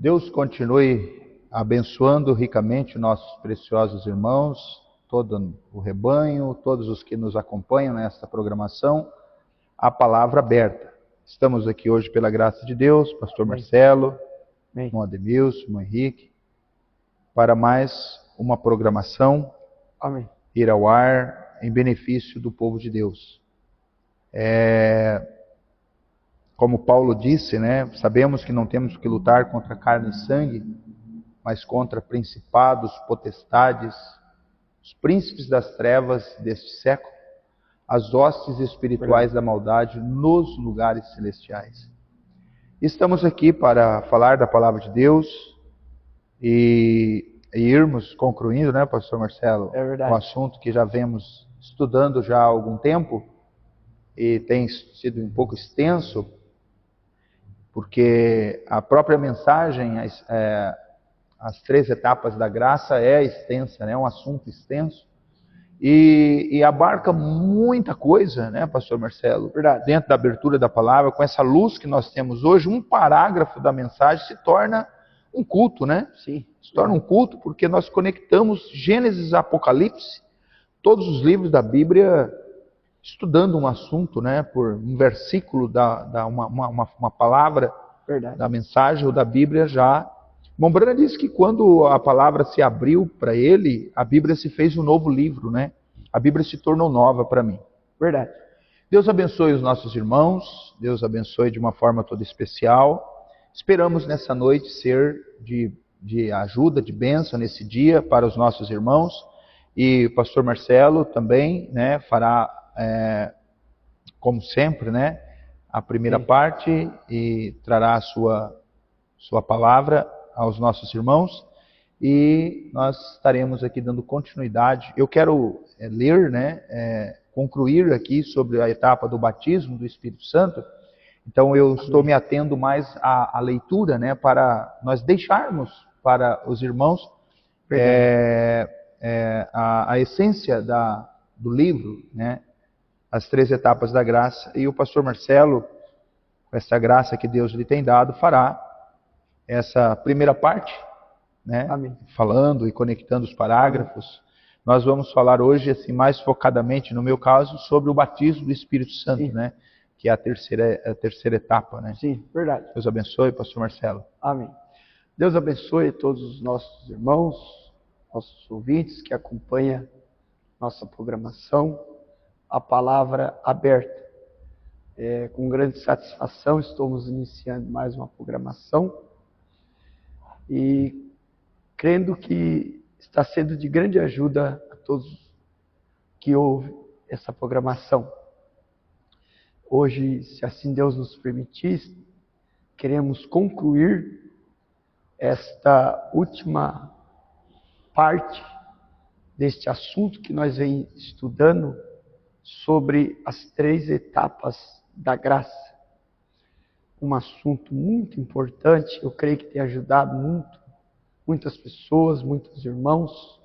Deus continue abençoando ricamente nossos preciosos irmãos, todo o rebanho, todos os que nos acompanham nesta programação, a palavra aberta. Estamos aqui hoje pela graça de Deus, pastor Marcelo, irmão Ademilson, irmão Henrique, para mais uma programação, ir ao ar em benefício do povo de Deus. Como Paulo disse, sabemos que não temos que lutar contra carne e sangue, mas contra principados, potestades, os príncipes das trevas deste século, as hostes espirituais da maldade nos lugares celestiais. Estamos aqui para falar da palavra de Deus e irmos concluindo, pastor Marcelo? É verdade. Um assunto que já vemos estudando já há algum tempo e tem sido um pouco extenso, porque a própria mensagem, as 3 etapas da graça é extensa, é um assunto extenso e abarca muita coisa, pastor Marcelo? Verdade. Dentro da abertura da palavra, com essa luz que nós temos hoje, um parágrafo da mensagem se torna um culto, Sim. Se torna um culto porque nós conectamos Gênesis e Apocalipse, todos os livros da Bíblia, estudando um assunto, por um versículo, uma palavra. Verdade. Da mensagem ou da Bíblia já. Mombrana diz que quando a palavra se abriu para ele, a Bíblia se fez um novo livro, A Bíblia se tornou nova para mim. Verdade. Deus abençoe os nossos irmãos, Deus abençoe de uma forma toda especial. Esperamos nessa noite ser de ajuda, de bênção nesse dia para os nossos irmãos. E o pastor Marcelo também, fará, como sempre, a primeira parte e trará a sua palavra aos nossos irmãos. E nós estaremos aqui dando continuidade. Eu quero ler, concluir aqui sobre a etapa do batismo do Espírito Santo. Então eu estou me atendo mais à leitura, para nós deixarmos para os irmãos a essência do livro, as 3 etapas da graça. E o pastor Marcelo, com essa graça que Deus lhe tem dado, fará essa primeira parte, Amém. Falando e conectando os parágrafos. Nós vamos falar hoje, assim, mais focadamente, no meu caso, sobre o batismo do Espírito Santo, Sim. Que é a terceira etapa, Sim, verdade. Deus abençoe, pastor Marcelo. Amém. Deus abençoe todos os nossos irmãos, nossos ouvintes que acompanham nossa programação, a palavra aberta. Com grande satisfação estamos iniciando mais uma programação e crendo que está sendo de grande ajuda a todos que ouvem essa programação. Hoje, se assim Deus nos permitir, queremos concluir esta última parte deste assunto que nós vem estudando sobre as 3 etapas da graça. Um assunto muito importante, eu creio que tem ajudado muitas pessoas, muitos irmãos,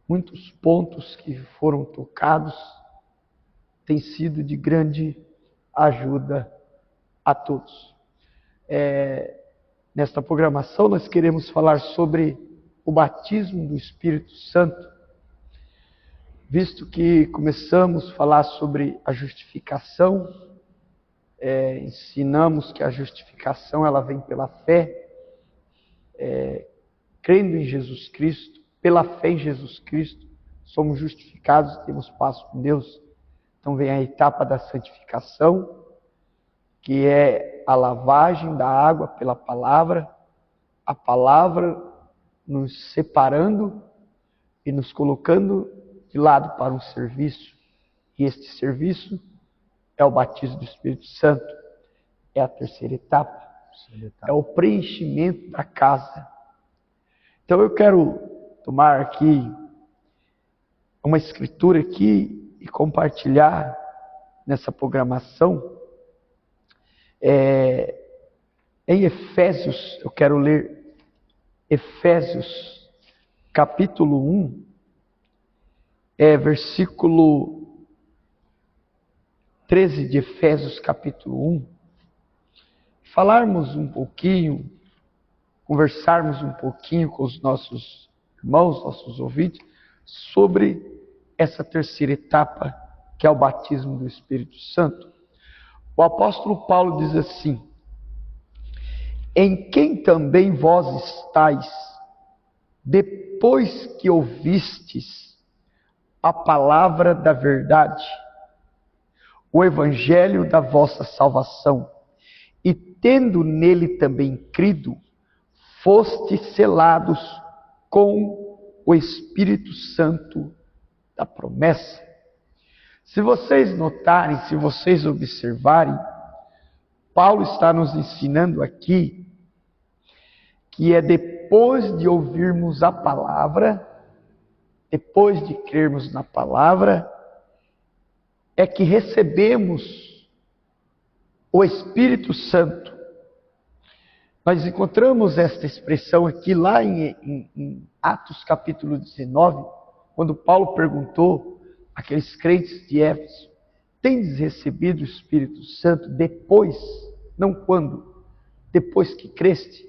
muitos pontos que foram tocados, tem sido de grande ajuda a todos. Nesta programação nós queremos falar sobre o batismo do Espírito Santo, visto que começamos a falar sobre a justificação, ensinamos que a justificação ela vem pela fé, crendo em Jesus Cristo, pela fé em Jesus Cristo, somos justificados e temos paz com Deus. Então vem a etapa da santificação, que é a lavagem da água pela palavra, a palavra nos separando e nos colocando de lado para um serviço. E este serviço é o batismo do Espírito Santo. É a terceira etapa. É o preenchimento da casa. Então eu quero tomar aqui uma escritura aqui e compartilhar nessa programação. Em Efésios, eu quero ler Efésios capítulo 1, versículo 13 de Efésios capítulo 1. Falarmos um pouquinho conversarmos um pouquinho com os nossos irmãos, nossos ouvintes, sobre essa terceira etapa, que é o batismo do Espírito Santo. O apóstolo Paulo diz assim: em quem também vós estáis, depois que ouvistes a palavra da verdade, o evangelho da vossa salvação, e tendo nele também crido, fostes selados com o Espírito Santo da promessa. Se vocês notarem, se vocês observarem, Paulo está nos ensinando aqui que é depois de ouvirmos a palavra, depois de crermos na palavra, é que recebemos o Espírito Santo. Nós encontramos esta expressão aqui lá em Atos capítulo 19, quando Paulo perguntou àqueles crentes de Éfeso: tendes recebido o Espírito Santo depois, não quando, depois que creste?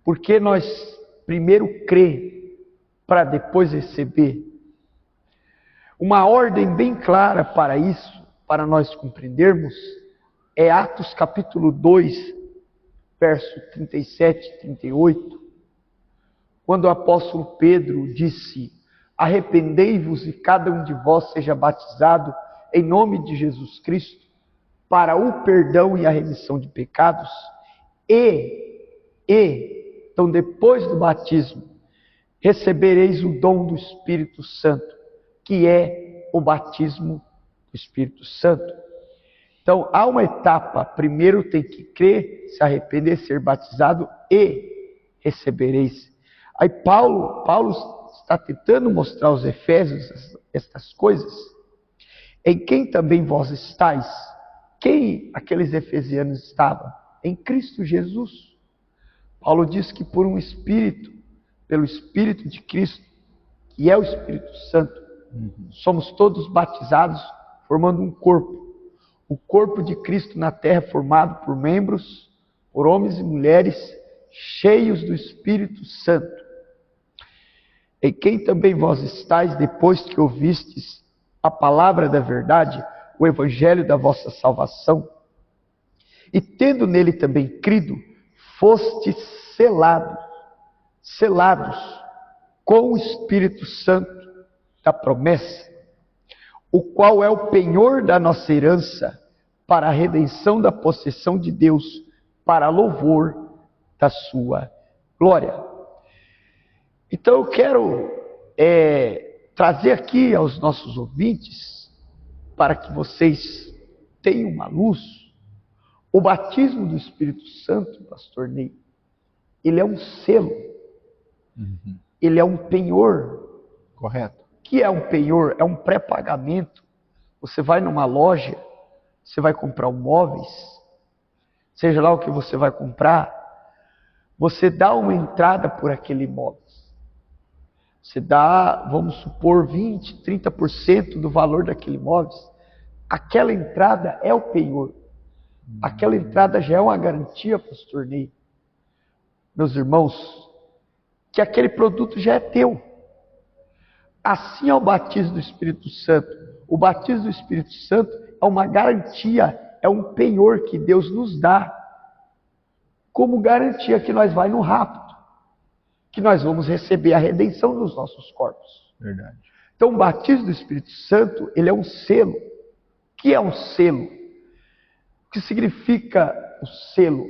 Porque nós primeiro crê para depois receber. Uma ordem bem clara para isso, para nós compreendermos, é Atos capítulo 2, verso 37 e 38, quando o apóstolo Pedro disse: arrependei-vos e cada um de vós seja batizado em nome de Jesus Cristo para o perdão e a remissão de pecados. Então depois do batismo, recebereis o dom do Espírito Santo, que é o batismo do Espírito Santo. Então há uma etapa: primeiro tem que crer, se arrepender, ser batizado e recebereis. Aí Paulo está tentando mostrar aos Efésios estas coisas. Em quem também vós estáis? Quem aqueles efesianos estavam? Em Cristo Jesus. Paulo diz que por um Espírito, pelo Espírito de Cristo, que é o Espírito Santo, somos todos batizados, formando um corpo. O corpo de Cristo na terra formado por membros, por homens e mulheres, cheios do Espírito Santo. Em quem também vós estáis, depois que ouvistes a palavra da verdade, o evangelho da vossa salvação, e tendo nele também crido, fostes selados com o Espírito Santo da promessa, o qual é o penhor da nossa herança para a redenção da possessão de Deus, para louvor da sua glória. Então eu quero trazer aqui aos nossos ouvintes, para que vocês tenham uma luz, o batismo do Espírito Santo, pastor Ney, ele é um selo, ele é um penhor. Correto. O que é um penhor? É um pré-pagamento. Você vai numa loja, você vai comprar um móveis, seja lá o que você vai comprar, você dá uma entrada por aquele imóvel. Você dá, vamos supor, 20%, 30% do valor daquele imóvel. Aquela entrada é o penhor. Aquela entrada já é uma garantia, pastor Ney, meus irmãos, que aquele produto já é teu. Assim é o batismo do Espírito Santo. O batismo do Espírito Santo é uma garantia, é um penhor que Deus nos dá, como garantia que nós vai no rapto, que nós vamos receber a redenção dos nossos corpos. Verdade. Então o batismo do Espírito Santo, ele é um selo. O que é um selo? O que significa o selo?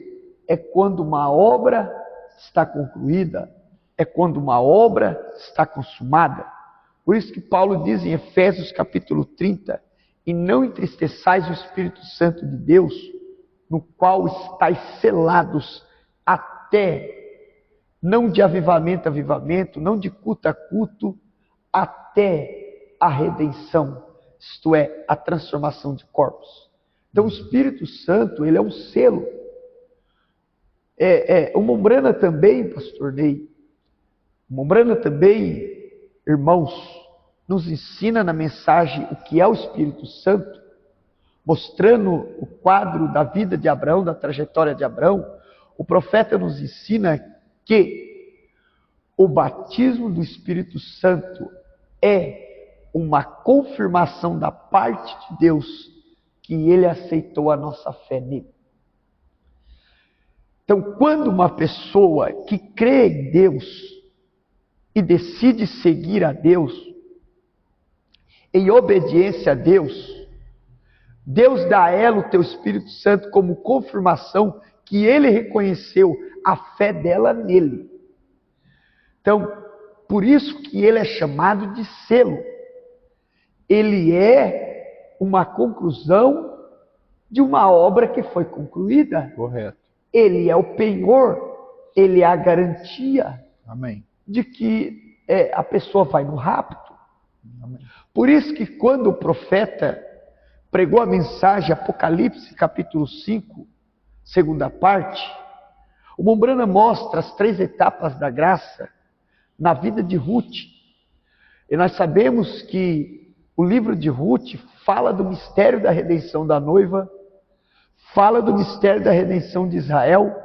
É quando uma obra está concluída, é quando uma obra está consumada. Por isso que Paulo diz em Efésios capítulo 30, e não entristeçais o Espírito Santo de Deus, no qual estáis selados até, não de avivamento a avivamento, não de culto a culto, até a redenção, isto é, a transformação de corpos. Então o Espírito Santo, ele é um selo. O Mombrana também, pastor Ney, o Mombrana também, irmãos, nos ensina na mensagem o que é o Espírito Santo, mostrando o quadro da vida de Abraão, da trajetória de Abraão. O profeta nos ensina que o batismo do Espírito Santo é uma confirmação da parte de Deus que Ele aceitou a nossa fé nele. Então, quando uma pessoa que crê em Deus e decide seguir a Deus, em obediência a Deus, Deus dá a ela o teu Espírito Santo como confirmação que Ele reconheceu a fé dela nele. Então, por isso que ele é chamado de selo. Ele é uma conclusão de uma obra que foi concluída. Correto. Ele é o penhor, ele é a garantia Amém. de que a pessoa vai no rapto. Amém. Por isso que quando o profeta pregou a mensagem, Apocalipse capítulo 5, segunda parte, o Mombrana mostra as 3 etapas da graça na vida de Ruth. E nós sabemos que o livro de Ruth fala do mistério da redenção da noiva, fala do mistério da redenção de Israel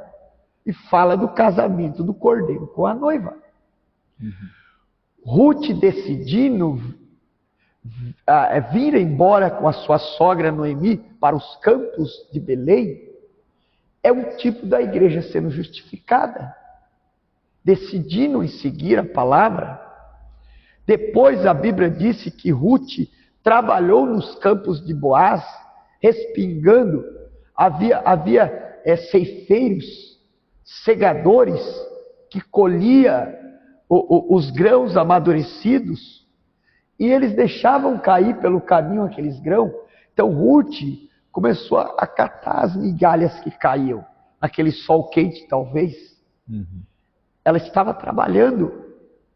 e fala do casamento do cordeiro com a noiva. Ruth decidindo vir embora com a sua sogra Noemi para os campos de Belém, é um tipo da igreja sendo justificada, decidindo em seguir a palavra. Depois a Bíblia disse que Ruth trabalhou nos campos de Boaz, respingando. Havia ceifeiros, segadores, que colhia os grãos amadurecidos, e eles deixavam cair pelo caminho aqueles grãos. Então Ruth começou a catar as migalhas que caíam, naquele sol quente talvez. Ela estava trabalhando.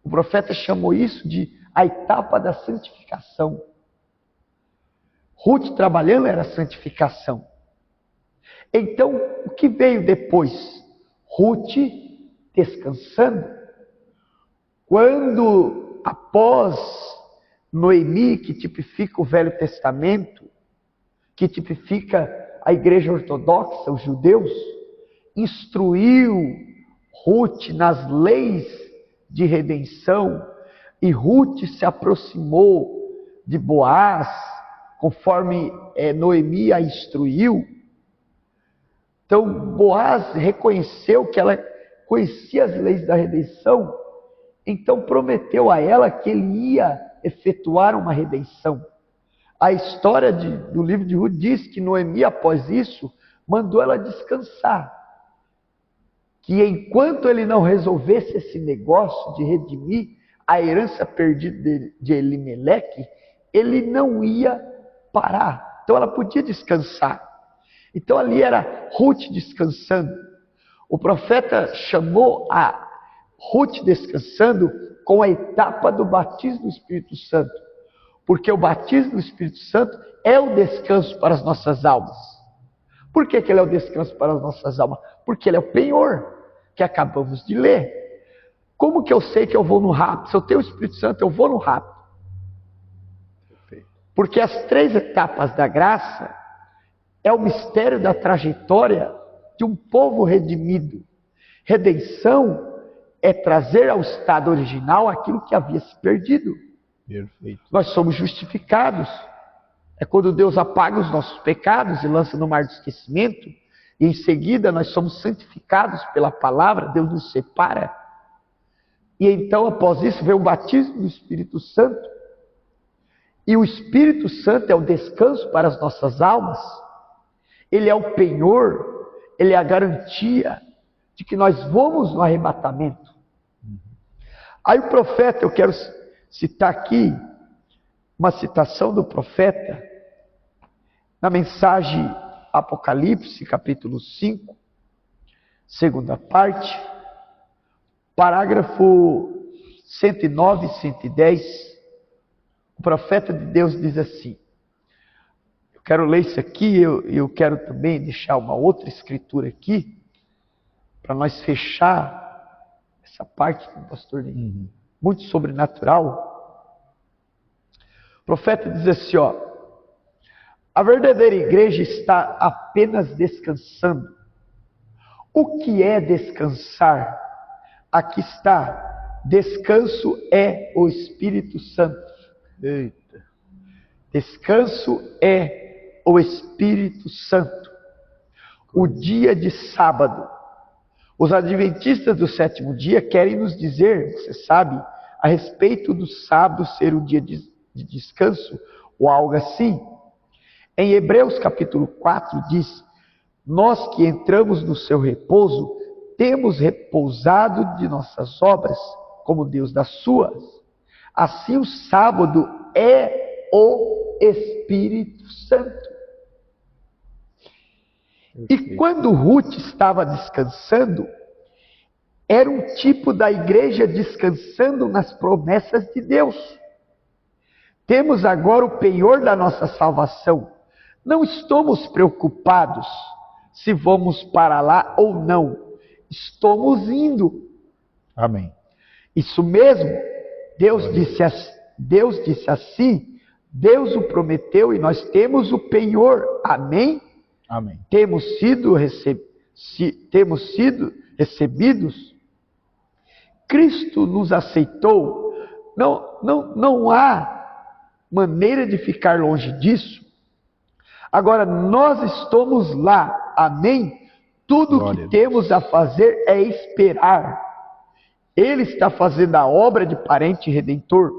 O profeta chamou isso de a etapa da santificação. Ruth trabalhando era santificação. Então, o que veio depois? Ruth descansando. Quando, após Noemi, que tipifica o Velho Testamento, que tipifica a igreja ortodoxa, os judeus, instruiu Ruth nas leis de redenção, e Ruth se aproximou de Boaz, conforme Noemi a instruiu. Então Boaz reconheceu que ela conhecia as leis da redenção, então prometeu a ela que ele ia efetuar uma redenção. A história do livro de Ruth diz que Noemi, após isso, mandou ela descansar. Que enquanto ele não resolvesse esse negócio de redimir a herança perdida de Elimeleque, ele não ia parar. Então ela podia descansar. Então ali era Ruth descansando. O profeta chamou a Ruth descansando com a etapa do batismo do Espírito Santo. Porque o batismo do Espírito Santo é o descanso para as nossas almas. Por que ele é o descanso para as nossas almas? Porque ele é o penhor que acabamos de ler. Como que eu sei que eu vou no rapto? Se eu tenho o Espírito Santo, eu vou no rapto. Porque as 3 etapas da graça é o mistério da trajetória de um povo redimido. Redenção é trazer ao estado original aquilo que havia se perdido. Perfeito. Nós somos justificados. É quando Deus apaga os nossos pecados e lança no mar do esquecimento. E em seguida nós somos santificados pela palavra, Deus nos separa. E então após isso vem o batismo do Espírito Santo. E o Espírito Santo é o descanso para as nossas almas. Ele é o penhor, ele é a garantia de que nós vamos no arrebatamento. Aí o profeta, eu quero citar aqui uma citação do profeta na mensagem Apocalipse, capítulo 5, segunda parte, parágrafo 109 e 110. O profeta de Deus diz assim, eu quero ler isso aqui, eu quero também deixar uma outra escritura aqui, para nós fechar essa parte do pastor muito sobrenatural. O profeta diz assim, a verdadeira igreja está apenas descansando. O que é descansar? Aqui está. Descanso é o Espírito Santo. Eita. Descanso é o Espírito Santo. O dia de sábado. Os adventistas do sétimo dia querem nos dizer, você sabe, a respeito do sábado ser o dia de descanso, ou algo assim. Em Hebreus capítulo 4 diz: nós que entramos no seu repouso, temos repousado de nossas obras, como Deus das suas. Assim o sábado é o Espírito Santo. E quando Ruth estava descansando, era um tipo da igreja descansando nas promessas de Deus. Temos agora o penhor da nossa salvação. Não estamos preocupados se vamos para lá ou não. Estamos indo. Amém. Isso mesmo. Deus disse assim, Deus o prometeu e nós temos o penhor. Amém? Amém. Temos sido recebidos. Cristo nos aceitou. Não há maneira de ficar longe disso. Agora, nós estamos lá. Amém? Tudo que temos a fazer é esperar. Ele está fazendo a obra de parente redentor.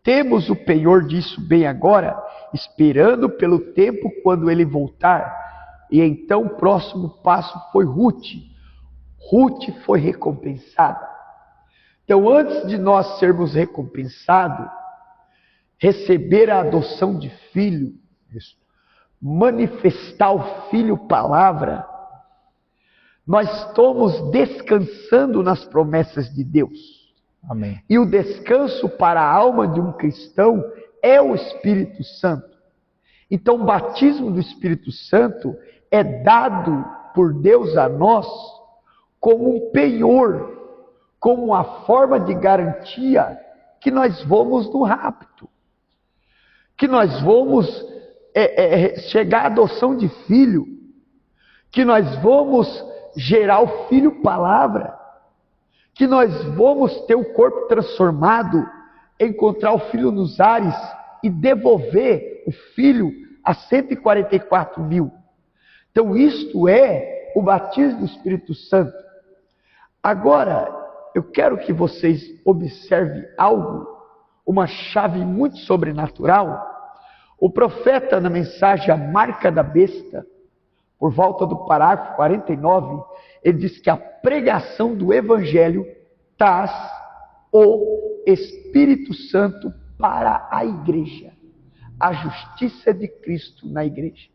Temos o penhor disso bem agora, esperando pelo tempo quando ele voltar. E então o próximo passo foi Ruth. Ruth foi recompensada. Então, antes de nós sermos recompensados, receber a adoção de filho, manifestar o Filho Palavra, nós estamos descansando nas promessas de Deus. Amém. E o descanso para a alma de um cristão é o Espírito Santo. Então, o batismo do Espírito Santo é dado por Deus a nós como um penhor, como uma forma de garantia que nós vamos no rapto, que nós vamos chegar à adoção de filho, que nós vamos gerar o Filho Palavra, que nós vamos ter o corpo transformado, encontrar o Filho nos ares e devolver o Filho a 144 mil. Então isto é o batismo do Espírito Santo. Agora, eu quero que vocês observem algo, uma chave muito sobrenatural. O profeta, na mensagem A Marca da Besta, por volta do parágrafo 49, ele diz que a pregação do Evangelho traz o Espírito Santo para a igreja. A justiça de Cristo na igreja.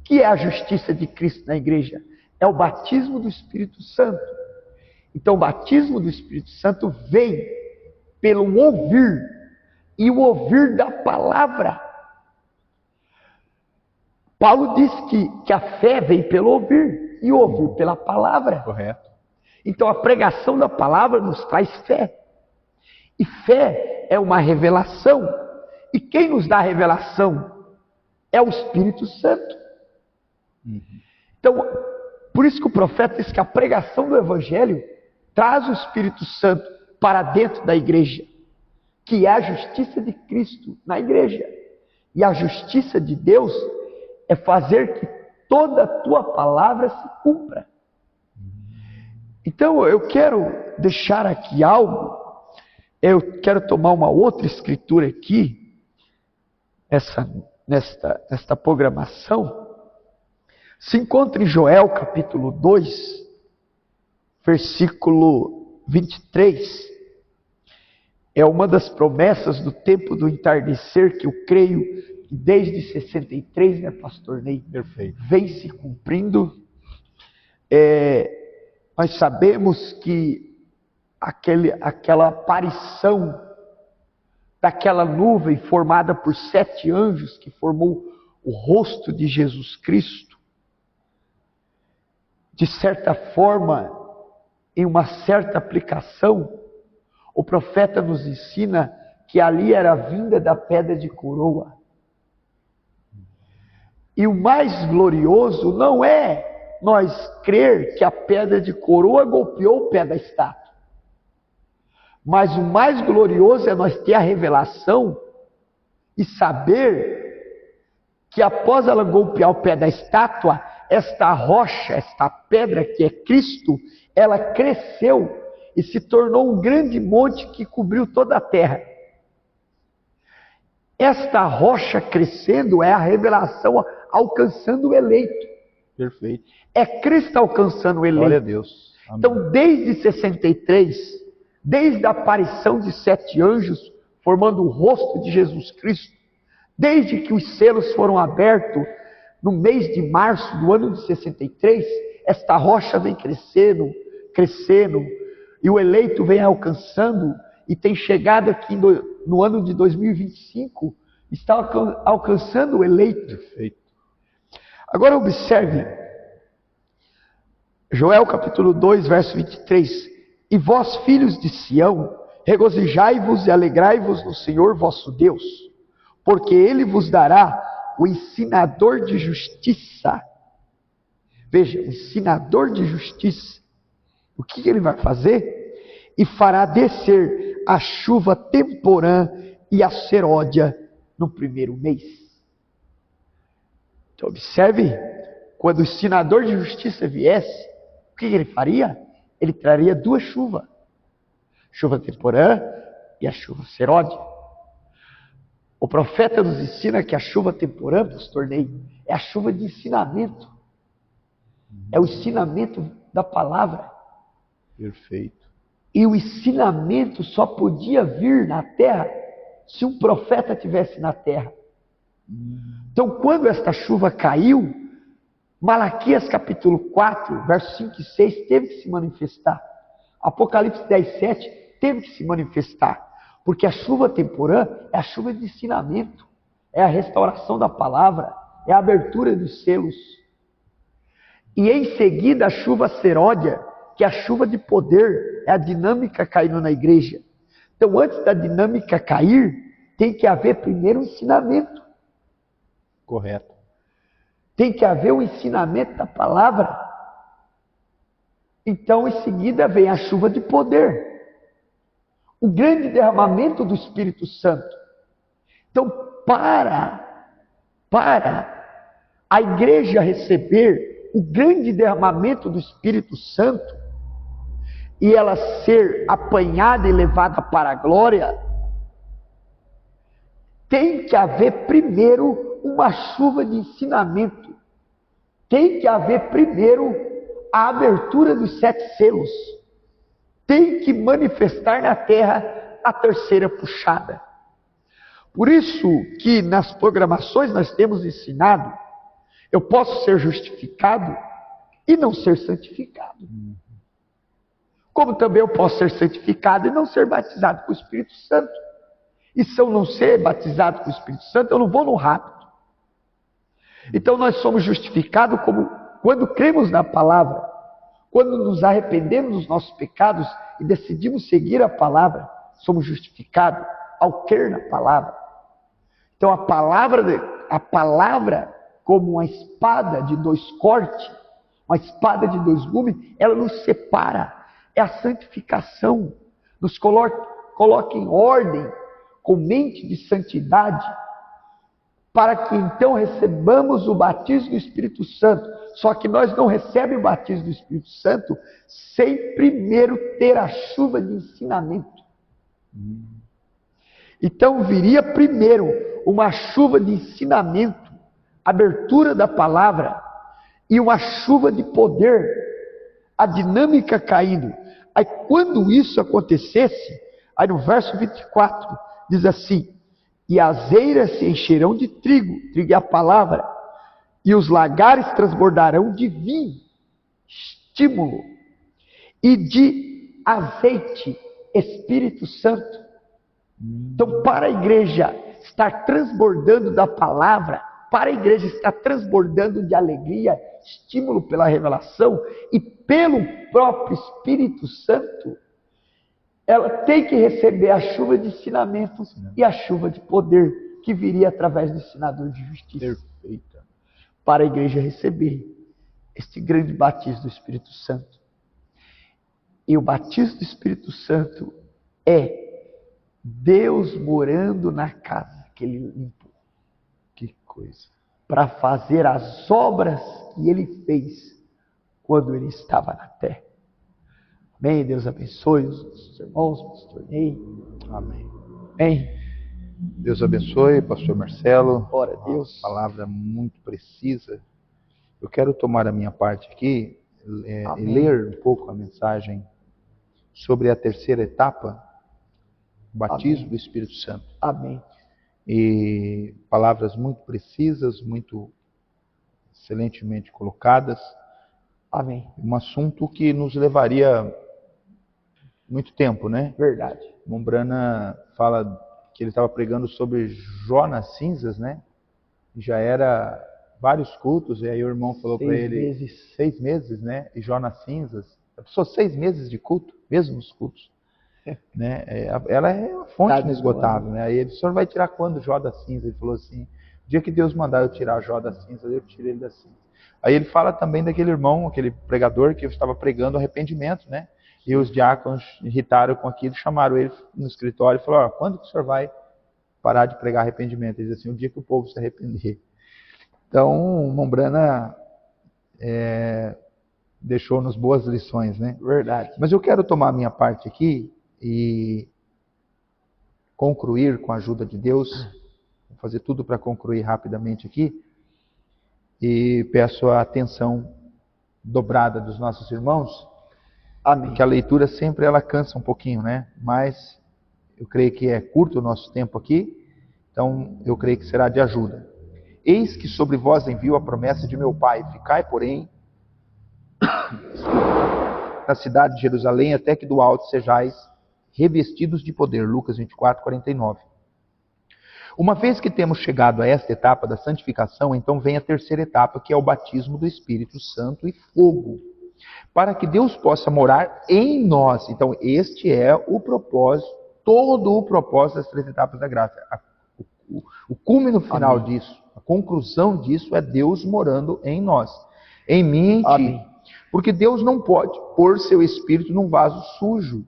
O que é a justiça de Cristo na igreja? É o batismo do Espírito Santo. Então, o batismo do Espírito Santo vem pelo ouvir, e o ouvir da palavra. Paulo diz que a fé vem pelo ouvir, e o ouvir pela palavra. Correto. Então, a pregação da palavra nos traz fé. E fé é uma revelação. E quem nos dá a revelação? É o Espírito Santo. Então, por isso que o profeta diz que a pregação do Evangelho traz o Espírito Santo para dentro da igreja, que é a justiça de Cristo na igreja. E a justiça de Deus é fazer que toda a tua palavra se cumpra. Então, eu quero deixar aqui algo, eu quero tomar uma outra escritura aqui, nesta programação. Se encontra em Joel capítulo 2, versículo 23. É uma das promessas do tempo do entardecer que eu creio que desde 63, né, pastor Ney? Perfeito. Vem se cumprindo. Nós sabemos que aquela aparição daquela nuvem formada por 7 anjos que formou o rosto de Jesus Cristo, de certa forma, em uma certa aplicação, o profeta nos ensina que ali era a vinda da pedra de coroa. E o mais glorioso não é nós crer que a pedra de coroa golpeou o pé da estátua. Mas o mais glorioso é nós ter a revelação e saber que após ela golpear o pé da estátua, esta rocha, esta pedra que é Cristo, ela cresceu e se tornou um grande monte que cobriu toda a terra. Esta rocha crescendo é a revelação alcançando o eleito. Perfeito. É Cristo alcançando o eleito. Glória a Deus. Amém. Então, desde 63, desde a aparição de 7 anjos, formando o rosto de Jesus Cristo, desde que os selos foram abertos, no mês de março do ano de 63, esta rocha vem crescendo, crescendo, e o eleito vem alcançando, e tem chegado aqui no ano de 2025, está alcançando o eleito. Perfeito. Agora observe, Joel capítulo 2, verso 23. E vós, filhos de Sião, regozijai-vos e alegrai-vos no Senhor vosso Deus, porque Ele vos dará o ensinador de justiça. Veja, o ensinador de justiça. O que Ele vai fazer? E fará descer a chuva temporã e a seródia no primeiro mês. Então observe, quando o ensinador de justiça viesse, o que Ele faria? Ele traria 2 chuvas. Chuva temporã e a chuva seródia. O profeta nos ensina que a chuva temporã, pastor Ney, é a chuva de ensinamento. É o ensinamento da palavra. Perfeito. E o ensinamento só podia vir na terra se um profeta estivesse na terra. Então, quando esta chuva caiu, Malaquias capítulo 4, versos 5 e 6 teve que se manifestar. Apocalipse 10, 7 teve que se manifestar. Porque a chuva temporã é a chuva de ensinamento, é a restauração da palavra, é a abertura dos selos. E em seguida a chuva seródia, que é a chuva de poder, é a dinâmica caindo na igreja. Então, antes da dinâmica cair, tem que haver primeiro o ensinamento. Correto. Tem que haver o ensinamento da palavra. Então, em seguida, vem a chuva de poder. O grande derramamento do Espírito Santo. Então, para a igreja receber o grande derramamento do Espírito Santo e ela ser apanhada e levada para a glória, tem que haver primeiro uma chuva de ensinamento. Tem que haver primeiro a abertura dos 7 selos. Tem que manifestar na terra a terceira puxada. Por isso que nas programações nós temos ensinado, eu posso ser justificado e não ser santificado. Como também eu posso ser santificado e não ser batizado com o Espírito Santo. E se eu não ser batizado com o Espírito Santo, eu não vou no rapto. Então nós somos justificados como quando cremos na palavra, quando nos arrependemos dos nossos pecados e decidimos seguir a palavra, somos justificados ao crer na palavra. Então a palavra como uma espada de 2 cortes, uma espada de 2 gumes, ela nos separa. É a santificação, nos coloca em ordem, com mente de santidade, para que então recebamos o batismo do Espírito Santo. Só que nós não recebemos o batismo do Espírito Santo sem primeiro ter a chuva de ensinamento. Então viria primeiro uma chuva de ensinamento, abertura da palavra, e uma chuva de poder, a dinâmica caindo. Aí quando isso acontecesse, aí no verso 24, diz assim: e as eiras se encherão de trigo, trigo é a palavra, e os lagares transbordarão de vinho, estímulo, e de azeite, Espírito Santo. Então, para a igreja estar transbordando da palavra, para a igreja estar transbordando de alegria, estímulo pela revelação e pelo próprio Espírito Santo, ela tem que receber a chuva de ensinamentos e a chuva de poder que viria através do ensinador de justiça. Perfeita. Para a igreja receber este grande batismo do Espírito Santo. E o batismo do Espírito Santo é Deus morando na casa que Ele limpou. Que coisa. Para fazer as obras que Ele fez quando Ele estava na terra. Amém? Deus abençoe os nossos irmãos, pastor Ney. Amém. Amém? Deus abençoe, pastor Marcelo. Glória a Deus. Uma palavra muito precisa. Eu quero tomar a minha parte aqui e ler um pouco a mensagem sobre a terceira etapa, o batismo do Espírito Santo. Amém. E palavras muito precisas, muito excelentemente colocadas. Amém. Um assunto que nos levaria muito tempo, né? Verdade. Mombrana fala que ele estava pregando sobre Jó nas cinzas, né? Já era vários cultos, e aí o irmão falou para ele, 6 meses, né? E Jó nas cinzas. A pessoa 6 meses de culto, mesmo os cultos. Né? Ela é uma fonte inesgotável, né? Aí ele, o senhor vai tirar quando Jó da cinza? Ele falou assim, o dia que Deus mandar eu tirar Jó da cinza, eu tiro ele da cinza. Aí ele fala também daquele irmão, aquele pregador que estava pregando arrependimento, né? E os diáconos irritaram com aquilo, chamaram ele no escritório e falaram, quando que o senhor vai parar de pregar arrependimento? Ele diz assim, o dia que o povo se arrepender. Então, Mombrana deixou-nos boas lições, né? Verdade. Mas eu quero tomar a minha parte aqui e concluir com a ajuda de Deus. Vou fazer tudo para concluir rapidamente aqui. E peço a atenção dobrada dos nossos irmãos. Amém. Porque a leitura sempre ela cansa um pouquinho, né? Mas eu creio que é curto o nosso tempo aqui. Então eu creio que será de ajuda. Eis que sobre vós envio a promessa de meu Pai. Ficai, porém, na cidade de Jerusalém, até que do alto sejais revestidos de poder. Lucas 24, 49. Uma vez que temos chegado a esta etapa da santificação, então vem a terceira etapa, que é o batismo do Espírito Santo e fogo, para que Deus possa morar em nós. Então este é o propósito, todo o propósito das 3 etapas da graça. O cúmulo final disso, a conclusão disso é Deus morando em nós, em mim e em ti. Porque Deus não pode pôr seu Espírito num vaso sujo.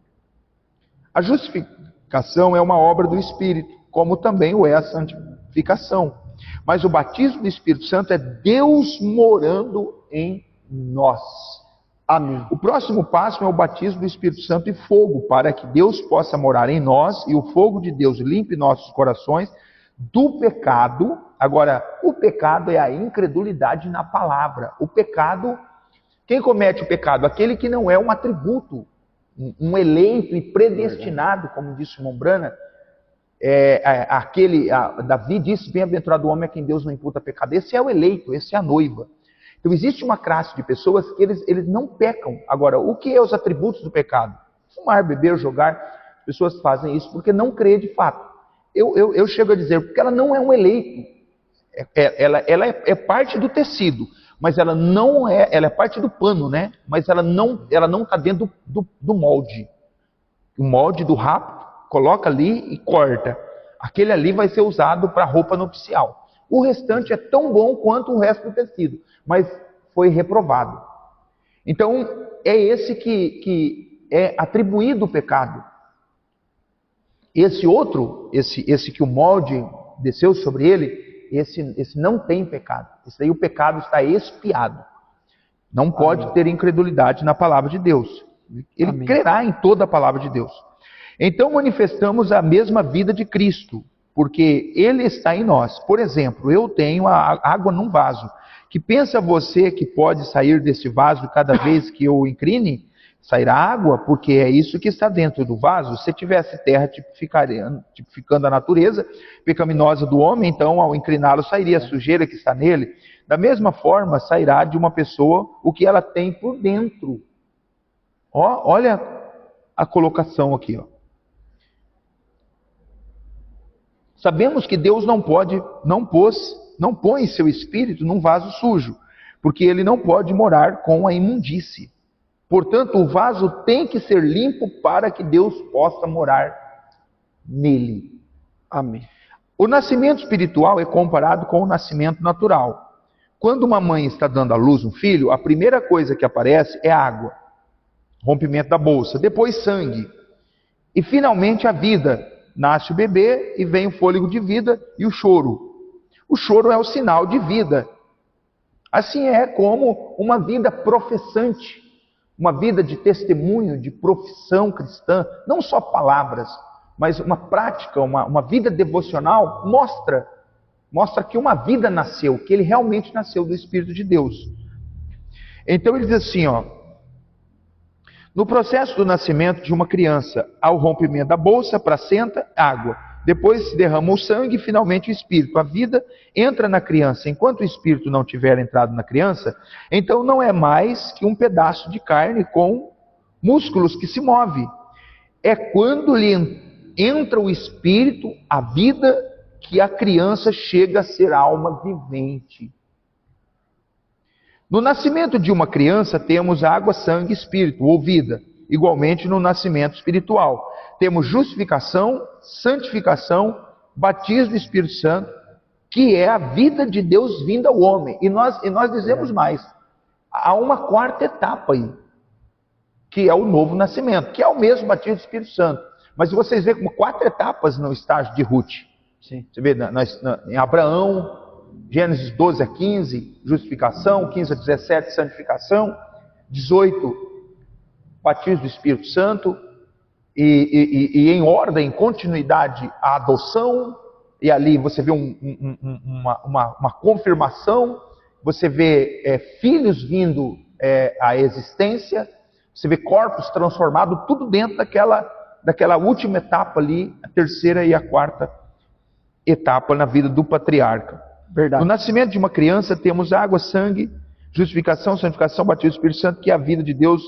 A justificação é uma obra do Espírito, como também o é a santificação. Mas o batismo do Espírito Santo é Deus morando em nós. Amém. O próximo passo é o batismo do Espírito Santo e fogo, para que Deus possa morar em nós e o fogo de Deus limpe nossos corações do pecado. Agora, o pecado é a incredulidade na palavra. O pecado, quem comete o pecado? Aquele que não é um atributo, um eleito e predestinado, como disse Mombrana. Davi disse, bem-aventurado o homem a quem Deus não imputa pecado. Esse é o eleito, esse é a noiva. Então existe uma classe de pessoas que eles não pecam. Agora, o que é os atributos do pecado? Fumar, beber, jogar. As pessoas fazem isso porque não crê de fato. Eu chego a dizer, porque ela não é um eleito. Ela é parte do tecido, mas ela não é, ela é parte do pano, né? Mas ela não está dentro do molde. O molde do rapto, coloca ali e corta. Aquele ali vai ser usado para roupa nupcial. O restante é tão bom quanto o resto do tecido, mas foi reprovado. Então, é esse que é atribuído o pecado. Esse outro, esse que o molde desceu sobre ele, esse não tem pecado. Esse aí o pecado está expiado. Não pode ter incredulidade na palavra de Deus. Ele crerá em toda a palavra de Deus. Então manifestamos a mesma vida de Cristo, porque Ele está em nós. Por exemplo, eu tenho a água num vaso. Que pensa você que pode sair desse vaso cada vez que eu incline? Sairá água, porque é isso que está dentro do vaso. Se tivesse terra tipificando a natureza pecaminosa do homem, então ao incliná-lo sairia a sujeira que está nele. Da mesma forma, sairá de uma pessoa o que ela tem por dentro. Olha a colocação aqui. Sabemos que Deus não põe seu espírito num vaso sujo, porque ele não pode morar com a imundície. Portanto, o vaso tem que ser limpo para que Deus possa morar nele. Amém. O nascimento espiritual é comparado com o nascimento natural. Quando uma mãe está dando à luz um filho, a primeira coisa que aparece é água, rompimento da bolsa, depois sangue. E finalmente a vida. Nasce o bebê e vem o fôlego de vida e o choro. O choro é o sinal de vida. Assim é como uma vida professante, uma vida de testemunho, de profissão cristã, não só palavras, mas uma prática, uma vida devocional, mostra que uma vida nasceu, que ele realmente nasceu do Espírito de Deus. Então ele diz assim, no processo do nascimento de uma criança, há o rompimento da bolsa, placenta, água. Depois se derrama o sangue e finalmente o Espírito. A vida entra na criança. Enquanto o Espírito não tiver entrado na criança, então não é mais que um pedaço de carne com músculos que se move. É quando lhe entra o Espírito, a vida, que a criança chega a ser alma vivente. No nascimento de uma criança temos água, sangue, espírito, ou vida. Igualmente no nascimento espiritual. Temos justificação, santificação, batismo do Espírito Santo, que é a vida de Deus vinda ao homem. E nós dizemos mais, há uma quarta etapa aí, que é o novo nascimento, que é o mesmo batismo do Espírito Santo. Mas vocês veem como 4 etapas no estágio de Ruth. Sim. Você vê em Abraão, Gênesis 12 a 15, justificação, 15 a 17, santificação, 18, batismo do Espírito Santo, e em ordem, em continuidade, a adoção, e ali você vê uma confirmação, você vê filhos vindo à existência, você vê corpos transformados, tudo dentro daquela última etapa ali, a terceira e a quarta etapa na vida do patriarca. Verdade. No nascimento de uma criança temos água, sangue, justificação, santificação, batismo do Espírito Santo, que é a vida de Deus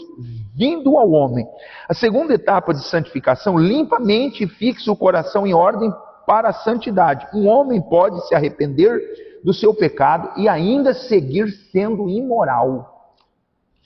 vindo ao homem. A segunda etapa de santificação limpa a mente e fixa o coração em ordem para a santidade. Um homem pode se arrepender do seu pecado e ainda seguir sendo imoral.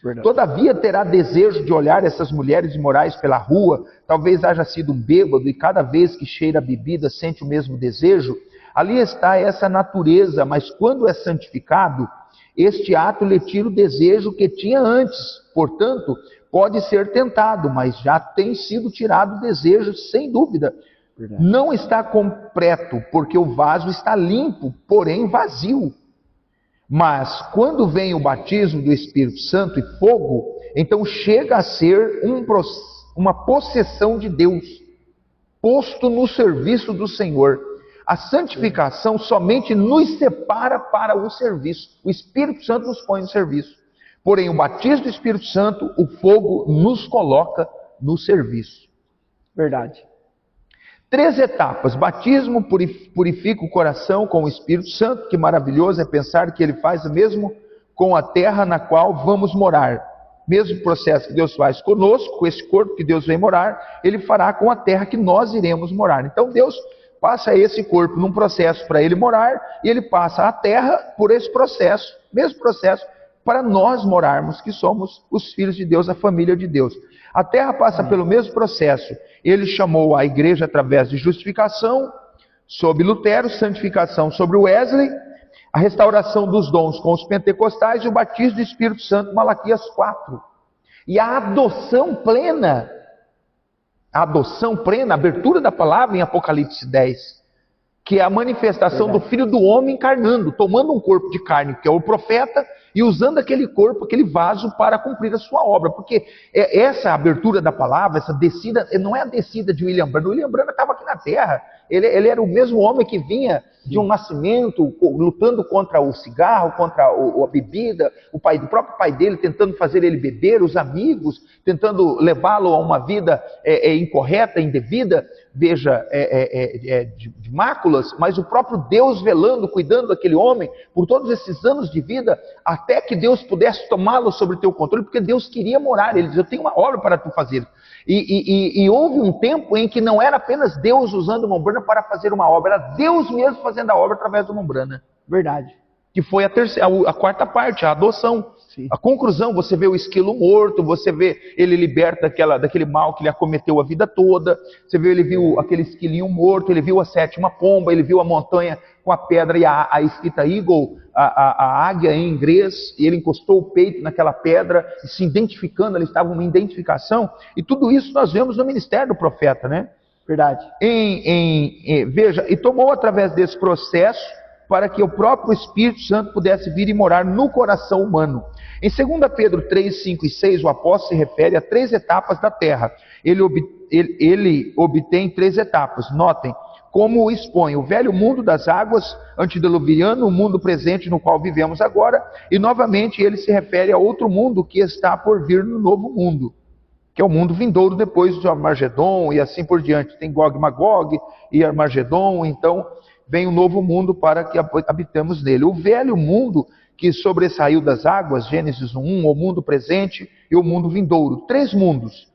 Verdade. Todavia terá desejo de olhar essas mulheres imorais pela rua, talvez haja sido um bêbado e cada vez que cheira a bebida sente o mesmo desejo. Ali está essa natureza, mas quando é santificado, este ato lhe tira o desejo que tinha antes. Portanto, pode ser tentado, mas já tem sido tirado o desejo, sem dúvida. Verdade. Não está completo, porque o vaso está limpo, porém vazio. Mas quando vem o batismo do Espírito Santo e fogo, então chega a ser uma possessão de Deus, posto no serviço do Senhor. A santificação somente nos separa para o serviço. O Espírito Santo nos põe no serviço. Porém, o batismo do Espírito Santo, o fogo, nos coloca no serviço. Verdade. 3 etapas. Batismo purifica o coração com o Espírito Santo. Que maravilhoso é pensar que ele faz o mesmo com a terra na qual vamos morar. Mesmo processo que Deus faz conosco, com esse corpo que Deus vem morar, ele fará com a terra que nós iremos morar. Então Deus passa esse corpo num processo para ele morar, e ele passa a terra por esse processo, mesmo processo, para nós morarmos, que somos os filhos de Deus, a família de Deus. A terra passa pelo mesmo processo. Ele chamou a igreja através de justificação, sob Lutero, santificação sobre Wesley, a restauração dos dons com os pentecostais e o batismo do Espírito Santo, Malaquias 4. E a adoção plena, a abertura da palavra em Apocalipse 10, que é a manifestação do Filho do Homem encarnando, tomando um corpo de carne, que é o profeta, e usando aquele corpo, aquele vaso para cumprir a sua obra. Porque essa abertura da palavra, essa descida, não é a descida de William Branham. William Branham estava aqui na Terra. Ele era o mesmo homem que vinha de um nascimento, lutando contra o cigarro, contra a bebida, o próprio pai dele tentando fazer ele beber, os amigos tentando levá-lo a uma vida incorreta, indevida, veja, de máculas, mas o próprio Deus velando, cuidando daquele homem por todos esses anos de vida, até que Deus pudesse tomá-lo sobre o teu controle, porque Deus queria morar. Ele diz: eu tenho uma obra para tu fazer. E houve um tempo em que não era apenas Deus usando uma Branham para fazer uma obra, era Deus mesmo fazendo a obra através de uma Branham. Verdade. Que foi a quarta parte, a adoção. Sim. A conclusão, você vê o esquilo morto, você vê ele liberta daquele mal que lhe acometeu a vida toda, ele viu aquele esquilinho morto, ele viu a 7ª pomba, ele viu a montanha com a pedra e a escrita eagle, a águia em inglês, e ele encostou o peito naquela pedra, se identificando, ali estava uma identificação, e tudo isso nós vemos no ministério do profeta, né? Verdade. Veja, e tomou através desse processo para que o próprio Espírito Santo pudesse vir e morar no coração humano. Em 2 Pedro 3, 5 e 6, o apóstolo se refere a 3 etapas da terra. Ele obtém 3 etapas. Notem como o expõe: o velho mundo das águas antediluviano, o mundo presente no qual vivemos agora, e novamente ele se refere a outro mundo que está por vir no novo mundo, que é o mundo vindouro depois de Armagedon e assim por diante. Tem Gog e Magog e Armagedon, então vem um novo mundo para que habitemos nele. O velho mundo que sobressaiu das águas, Gênesis 1, o mundo presente e o mundo vindouro. 3 mundos.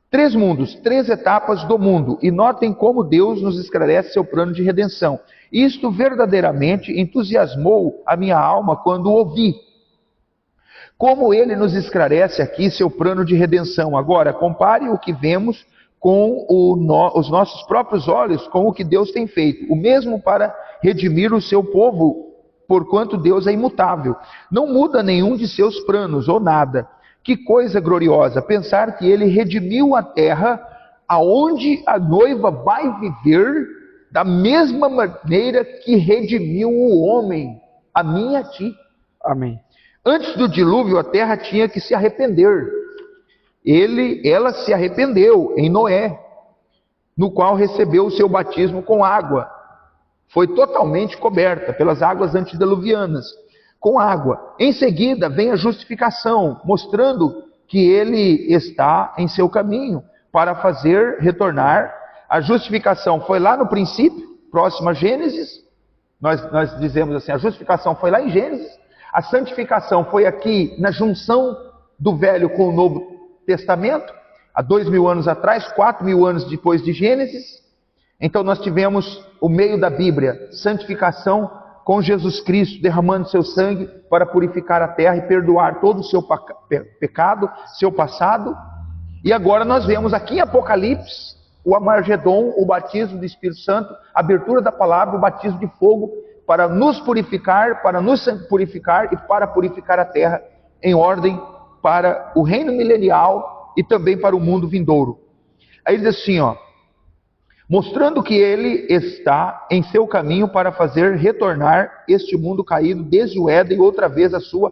3 etapas do mundo. E notem como Deus nos esclarece seu plano de redenção. Isto verdadeiramente entusiasmou a minha alma quando ouvi. Como ele nos esclarece aqui seu plano de redenção. Agora, compare o que vemos com os nossos próprios olhos, com o que Deus tem feito. O mesmo para redimir o seu povo, porquanto Deus é imutável. Não muda nenhum de seus planos, ou nada. Que coisa gloriosa, pensar que ele redimiu a terra, aonde a noiva vai viver, da mesma maneira que redimiu o homem, a mim e a ti. Amém. Antes do dilúvio, a terra tinha que se arrepender. Ela se arrependeu em Noé, no qual recebeu o seu batismo com água. Foi totalmente coberta pelas águas antediluvianas, com água. Em seguida vem a justificação, mostrando que ele está em seu caminho para fazer retornar. A justificação foi lá no princípio, próximo a Gênesis. Nós dizemos assim, a justificação foi lá em Gênesis. A santificação foi aqui na junção do Velho com o Novo Testamento, há 2.000 anos atrás, 4.000 anos depois de Gênesis. Então nós tivemos o meio da Bíblia, santificação com Jesus Cristo derramando seu sangue para purificar a terra e perdoar todo o seu pecado, seu passado. E agora nós vemos aqui em Apocalipse o Armagedon, o batismo do Espírito Santo, a abertura da palavra, o batismo de fogo para nos purificar e para purificar a terra em ordem para o reino milenial e também para o mundo vindouro. Aí ele diz assim, mostrando que ele está em seu caminho para fazer retornar este mundo caído desde o Éden outra vez à sua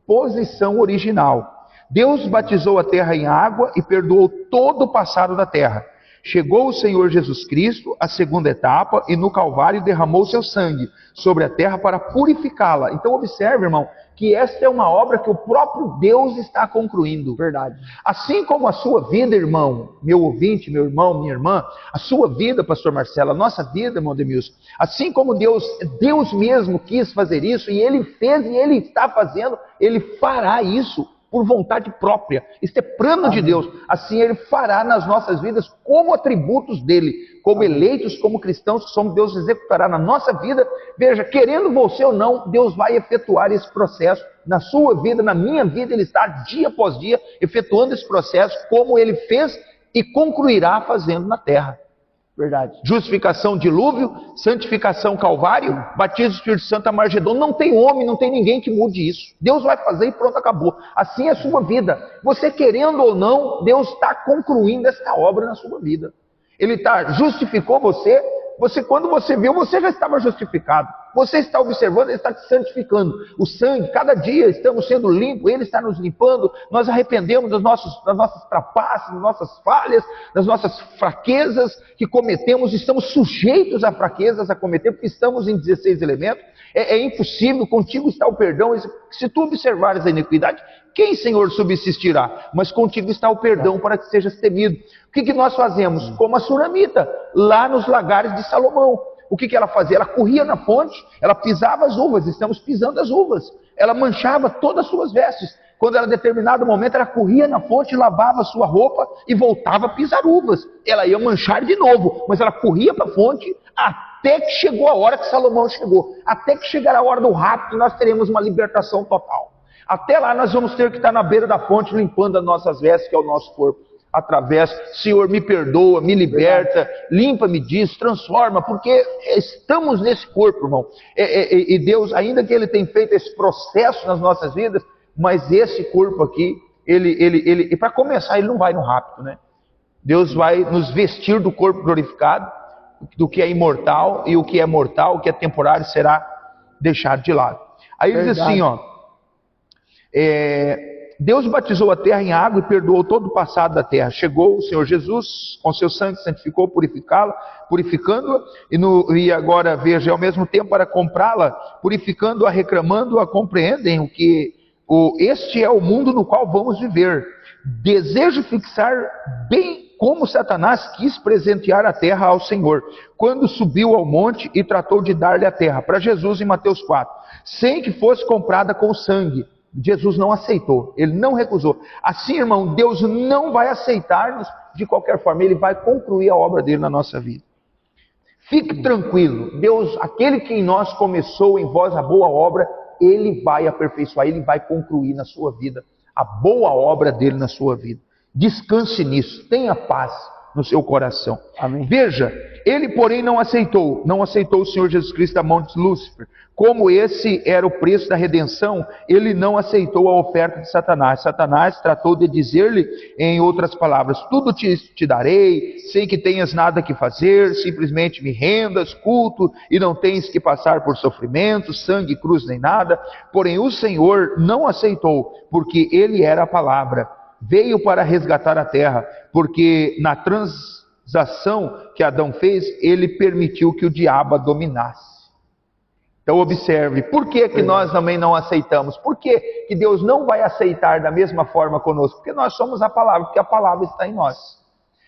posição original. Deus batizou a terra em água e perdoou todo o passado da terra. Chegou o Senhor Jesus Cristo, a segunda etapa, e no Calvário derramou seu sangue sobre a terra para purificá-la. Então observe, irmão, que esta é uma obra que o próprio Deus está concluindo. Verdade. Assim como a sua vida, irmão, meu ouvinte, meu irmão, minha irmã, a sua vida, pastor Marcelo, a nossa vida, irmão Demilson, assim como Deus mesmo quis fazer isso, e Ele fez e Ele está fazendo, Ele fará isso por vontade própria. Isto é plano de Deus. Assim Ele fará nas nossas vidas como atributos dEle, como eleitos, como cristãos que somos, Deus executará na nossa vida. Veja, querendo você ou não, Deus vai efetuar esse processo na sua vida, na minha vida. Ele está dia após dia efetuando esse processo como Ele fez e concluirá fazendo na terra. Verdade. Justificação, dilúvio, santificação, Calvário, batismo do Espírito Santo, Armagedon. Não tem homem, não tem ninguém que mude isso. Deus vai fazer e pronto, acabou. Assim é a sua vida. Você querendo ou não, Deus está concluindo esta obra na sua vida. Ele justificou você. Quando você viu, você já estava justificado. Você está observando, Ele está te santificando. O sangue, cada dia estamos sendo limpos, Ele está nos limpando. Nós arrependemos das nossas trapaças, das nossas falhas, das nossas fraquezas que cometemos. Estamos sujeitos a fraquezas a cometer, porque estamos em 16 elementos. É impossível, contigo está o perdão. Se tu observares a iniquidade, quem, Senhor, subsistirá? Mas contigo está o perdão para que sejas temido. O que nós fazemos? Como a Sulamita, lá nos lagares de Salomão. O que ela fazia? Ela corria na fonte, ela pisava as uvas, estamos pisando as uvas. Ela manchava todas as suas vestes. Quando ela, em determinado momento, ela corria na fonte, lavava a sua roupa e voltava a pisar uvas. Ela ia manchar de novo, mas ela corria para a fonte até que chegou a hora que Salomão chegou. Até que chegar a hora do rapto, nós teremos uma libertação total. Até lá nós vamos ter que estar na beira da fonte limpando as nossas vestes, que é o nosso corpo. Através, Senhor, me perdoa, me liberta, limpa, me diz, transforma, porque estamos nesse corpo, irmão. E Deus, ainda que Ele tenha feito esse processo nas nossas vidas, mas esse corpo aqui, e para começar, Ele não vai no rápido, né? Deus vai nos vestir do corpo glorificado, do que é imortal, e o que é mortal, o que é temporário, será deixado de lado. Aí ele diz assim, ó. Deus batizou a terra em água e perdoou todo o passado da terra. Chegou o Senhor Jesus, com seu sangue santificou, purificando-a, e agora veja, ao mesmo tempo para comprá-la, purificando-a, reclamando-a, compreendem este é o mundo no qual vamos viver. Desejo fixar bem como Satanás quis presentear a terra ao Senhor, quando subiu ao monte e tratou de dar-lhe a terra, para Jesus em Mateus 4, sem que fosse comprada com sangue. Jesus não aceitou, Ele não recusou. Assim, irmão, Deus não vai aceitar-nos de qualquer forma, Ele vai concluir a obra dele na nossa vida. Fique tranquilo, Deus, aquele que em nós começou em vós a boa obra, Ele vai aperfeiçoar, Ele vai concluir na sua vida a boa obra dele na sua vida. Descanse nisso, tenha paz no seu coração. Amém. Veja, ele porém não aceitou o Senhor Jesus Cristo da mão de Lúcifer. Como esse era o preço da redenção, ele não aceitou a oferta de Satanás. Satanás tratou de dizer-lhe, em outras palavras, tudo te darei, sei que tenhas nada que fazer, simplesmente me rendas, culto, e não tens que passar por sofrimento, sangue, cruz nem nada. Porém o Senhor não aceitou, porque ele era a palavra. Veio para resgatar a terra, porque na transação que Adão fez, ele permitiu que o diabo a dominasse. Então observe, por que nós também não aceitamos? Por que Deus não vai aceitar da mesma forma conosco? Porque nós somos a palavra, porque a palavra está em nós.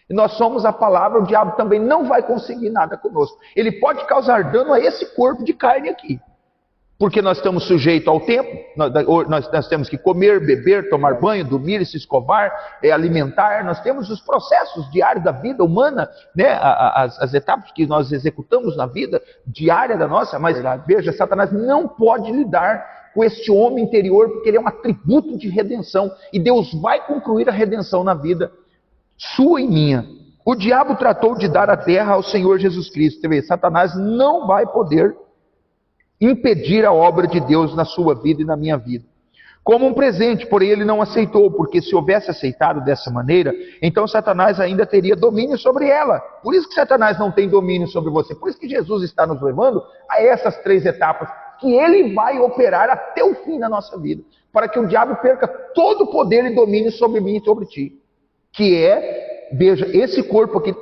E nós somos a palavra, o diabo também não vai conseguir nada conosco. Ele pode causar dano a esse corpo de carne aqui. Porque nós estamos sujeitos ao tempo, nós temos que comer, beber, tomar banho, dormir, se escovar, alimentar. Nós temos os processos diários da vida humana, né? As etapas que nós executamos na vida diária da nossa. Mas veja, Satanás não pode lidar com este homem interior, porque ele é um atributo de redenção. E Deus vai concluir a redenção na vida sua e minha. O diabo tratou de dar a terra ao Senhor Jesus Cristo. Satanás não vai poder impedir a obra de Deus na sua vida e na minha vida. Como um presente, porém ele não aceitou, porque se houvesse aceitado dessa maneira, então Satanás ainda teria domínio sobre ela. Por isso que Satanás não tem domínio sobre você. Por isso que Jesus está nos levando a essas 3 etapas, que ele vai operar até o fim da nossa vida, para que o diabo perca todo o poder e domínio sobre mim e sobre ti. Que é, veja, esse corpo aqui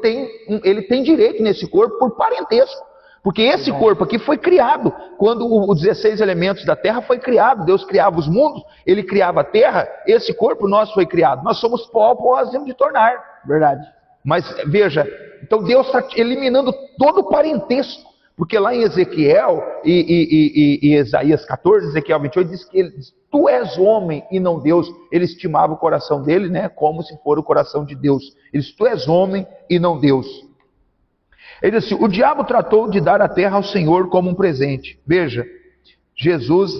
ele tem direito nesse corpo por parentesco. Porque esse corpo aqui foi criado, quando os 16 elementos da terra foi criado, Deus criava os mundos, Ele criava a terra, esse corpo nosso foi criado. Nós somos pó, nós temos de tornar. Verdade. Mas veja, então Deus está eliminando todo o parentesco, porque lá em Ezequiel e Isaías 14, Ezequiel 28, diz que ele diz, tu és homem e não Deus. Ele estimava o coração dele, né, como se for o coração de Deus. Ele diz, tu és homem e não Deus. Ele disse, o diabo tratou de dar a terra ao Senhor como um presente. Veja, Jesus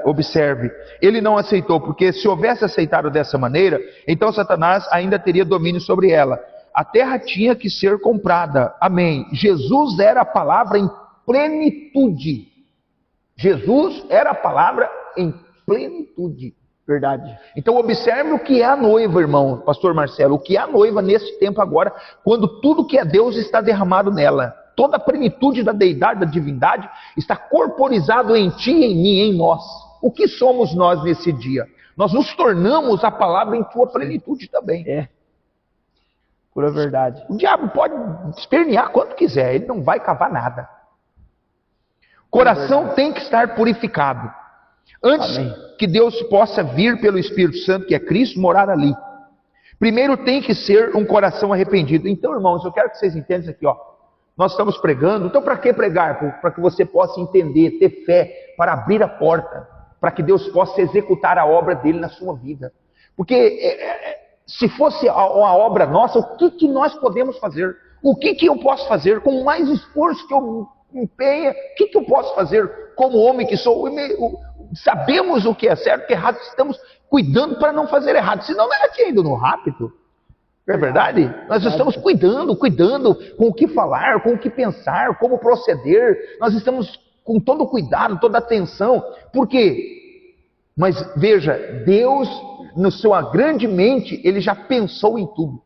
observe, ele não aceitou, porque se houvesse aceitado dessa maneira, então Satanás ainda teria domínio sobre ela. A terra tinha que ser comprada. Amém. Jesus era a palavra em plenitude. Jesus era a palavra em plenitude. Verdade. Então observe o que é a noiva, irmão, pastor Marcelo, o que é a noiva nesse tempo agora, quando tudo que é Deus está derramado nela. Toda a plenitude da deidade, da divindade, está corporizado em ti, em mim, em nós. O que somos nós nesse dia? Nós nos tornamos a palavra em tua plenitude também. É. Pura verdade. O diabo pode espernear quanto quiser, ele não vai cavar nada. O coração tem que estar purificado. Antes Amém. Que Deus possa vir pelo Espírito Santo, que é Cristo, morar ali. Primeiro tem que ser um coração arrependido. Então, irmãos, eu quero que vocês entendam isso aqui, ó. Nós estamos pregando, então para que pregar? Para que você possa entender, ter fé, para abrir a porta, para que Deus possa executar a obra dele na sua vida. Porque se fosse uma obra nossa, o que nós podemos fazer? O que eu posso fazer? Com mais esforço que eu empenho, o que eu posso fazer? como homem que sou, sabemos o que é certo, o que é errado, estamos cuidando para não fazer errado, senão nós aqui ainda no rápido. Não é verdade? Nós estamos cuidando com o que falar, com o que pensar, como proceder. Nós estamos com todo o cuidado, toda a atenção. Por quê? Mas veja, Deus, na sua grande mente, Ele já pensou em tudo.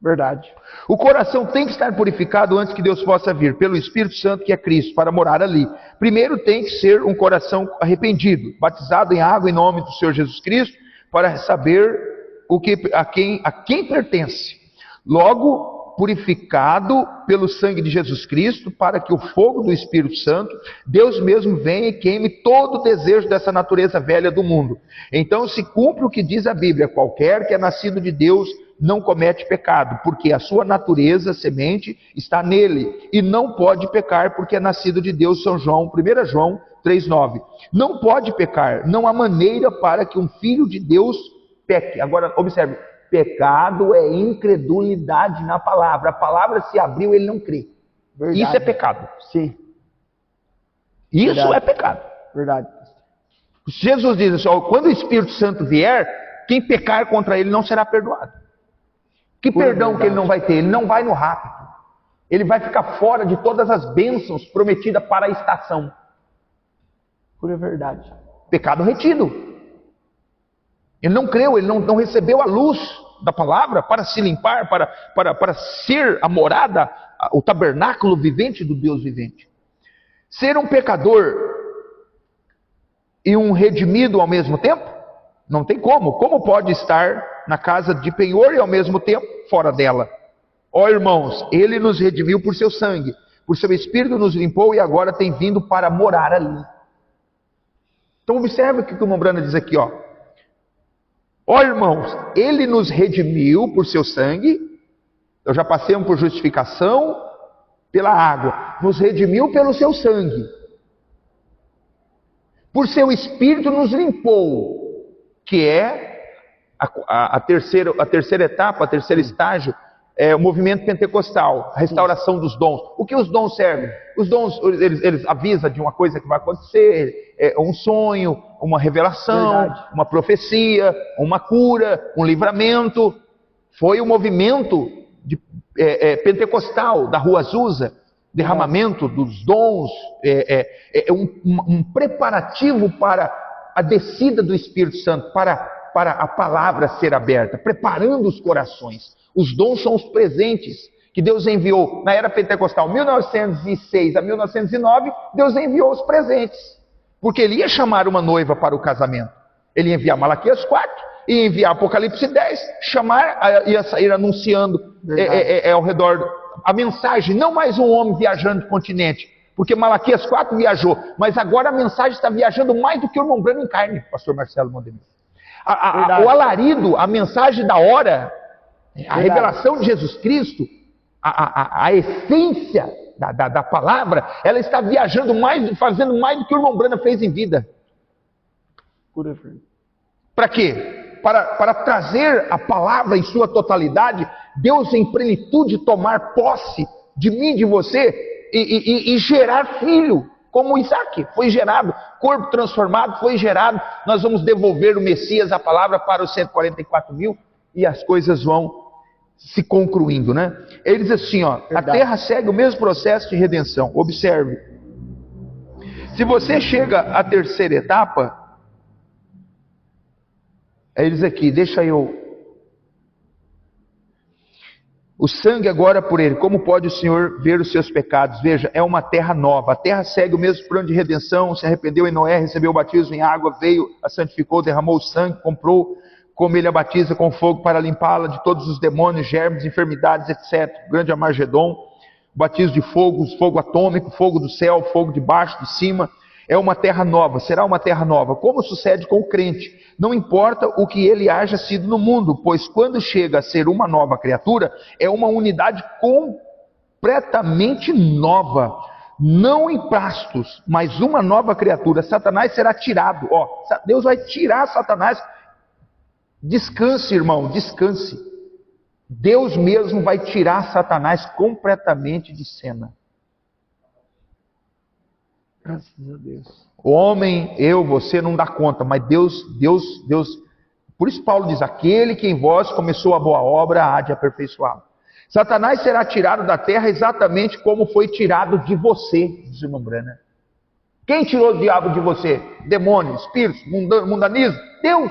Verdade. O coração tem que estar purificado antes que Deus possa vir, pelo Espírito Santo que é Cristo, para morar ali. Primeiro tem que ser um coração arrependido, batizado em água em nome do Senhor Jesus Cristo, para saber a quem pertence. Logo, purificado pelo sangue de Jesus Cristo, para que o fogo do Espírito Santo, Deus mesmo venha e queime todo o desejo dessa natureza velha do mundo. Então se cumpre o que diz a Bíblia: qualquer que é nascido de Deus não comete pecado, porque a sua natureza, semente, está nele, e não pode pecar, porque é nascido de Deus. 1 João 3,9. Não pode pecar, não há maneira para que um filho de Deus peque. Agora, observe, pecado é incredulidade na palavra. A palavra se abriu, ele não crê. Verdade. Isso é pecado. Sim. Isso Verdade. é pecado. Verdade. Jesus diz assim: quando o Espírito Santo vier, quem pecar contra ele não será perdoado. Que perdão que ele não vai ter? Ele não vai no rápido. Ele vai ficar fora de todas as bênçãos prometidas para a estação. Pura verdade. Pecado retido. Ele não creu, ele não recebeu a luz da palavra para se limpar, para ser a morada, o tabernáculo vivente do Deus vivente. Ser um pecador e um redimido ao mesmo tempo? Não tem como. Como pode estar na casa de penhor e ao mesmo tempo fora dela? Ó irmãos, Ele nos redimiu por seu sangue, por seu Espírito nos limpou e agora tem vindo para morar ali. Então observe o que o Mombrana diz aqui, ó. Ó irmãos, Ele nos redimiu por seu sangue. Eu já passei por justificação pela água. Nos redimiu pelo seu sangue. Por seu Espírito nos limpou, que é a terceira etapa, a terceira estágio, é o movimento pentecostal, a restauração dos dons. O que os dons servem? Os dons, eles avisam de uma coisa que vai acontecer, um sonho, uma revelação, verdade, uma profecia, uma cura, um livramento. Foi o movimento pentecostal da Rua Azusa, derramamento dos dons, um preparativo para a descida do Espírito Santo, para a palavra ser aberta, preparando os corações. Os dons são os presentes que Deus enviou na era pentecostal, 1906 a 1909, Deus enviou os presentes, porque Ele ia chamar uma noiva para o casamento. Ele ia enviar Malaquias 4, ia enviar Apocalipse 10, ia sair anunciando ao redor a mensagem, não mais um homem viajando de continente, porque Malaquias 4 viajou, mas agora a mensagem está viajando mais do que o irmão Brano em carne, pastor Marcelo Mondemir. O alarido, a mensagem da hora, a revelação de Jesus Cristo, a essência da palavra, ela está viajando mais, fazendo mais do que o irmão Brano fez em vida. Para quê? Para trazer a palavra em sua totalidade, Deus em plenitude tomar posse de mim, de você, e gerar filho, como Isaac foi gerado, corpo transformado foi gerado. Nós vamos devolver o Messias, a palavra, para os 144 mil, e as coisas vão se concluindo, né? Ele diz assim, ó, verdade, a terra segue o mesmo processo de redenção. Observe, se você chega à terceira etapa, ele diz aqui, deixa eu... O sangue agora por ele, como pode o Senhor ver os seus pecados? Veja, é uma terra nova, a terra segue o mesmo plano de redenção, se arrependeu em Noé, recebeu o batismo em água, veio, a santificou, derramou o sangue, comprou, como ele a batiza com fogo para limpá-la de todos os demônios, germes, enfermidades, etc. O grande Armagedon, batismo de fogo, fogo atômico, fogo do céu, fogo de baixo, de cima. É uma terra nova, será uma terra nova. Como sucede com o crente? Não importa o que ele haja sido no mundo, pois quando chega a ser uma nova criatura, é uma unidade completamente nova. Não em pastos, mas uma nova criatura. Satanás será tirado. Ó, Deus vai tirar Satanás. Descanse, irmão, descanse. Deus mesmo vai tirar Satanás completamente de cena. Graças a Deus. O homem, eu, você não dá conta, mas Deus. Por isso Paulo diz, aquele que em vós começou a boa obra há de aperfeiçoá-la. Satanás será tirado da terra exatamente como foi tirado de você, diz o irmão Branham. Quem tirou o diabo de você? Demônios, espíritos, mundanismo? Deus.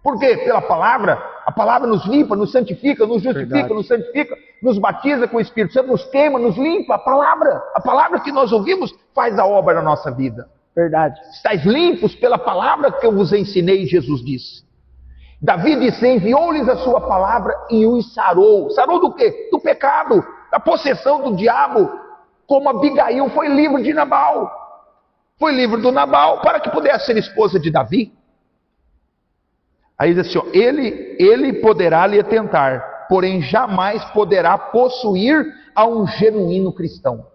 Por quê? Pela palavra. A palavra nos limpa, nos santifica, nos justifica, Verdade. nos santifica, nos batiza com o Espírito Santo, nos queima, nos limpa. A palavra que nós ouvimos faz a obra na nossa vida. Verdade. Estais limpos pela palavra que eu vos ensinei, Jesus disse. Davi disse, enviou-lhes a sua palavra e os sarou. Sarou do quê? Do pecado, da possessão do diabo. Como Abigail foi livre de Nabal. Foi livre do Nabal para que pudesse ser esposa de Davi. Aí diz assim, ó, ele poderá lhe tentar, porém jamais poderá possuir a um genuíno cristão.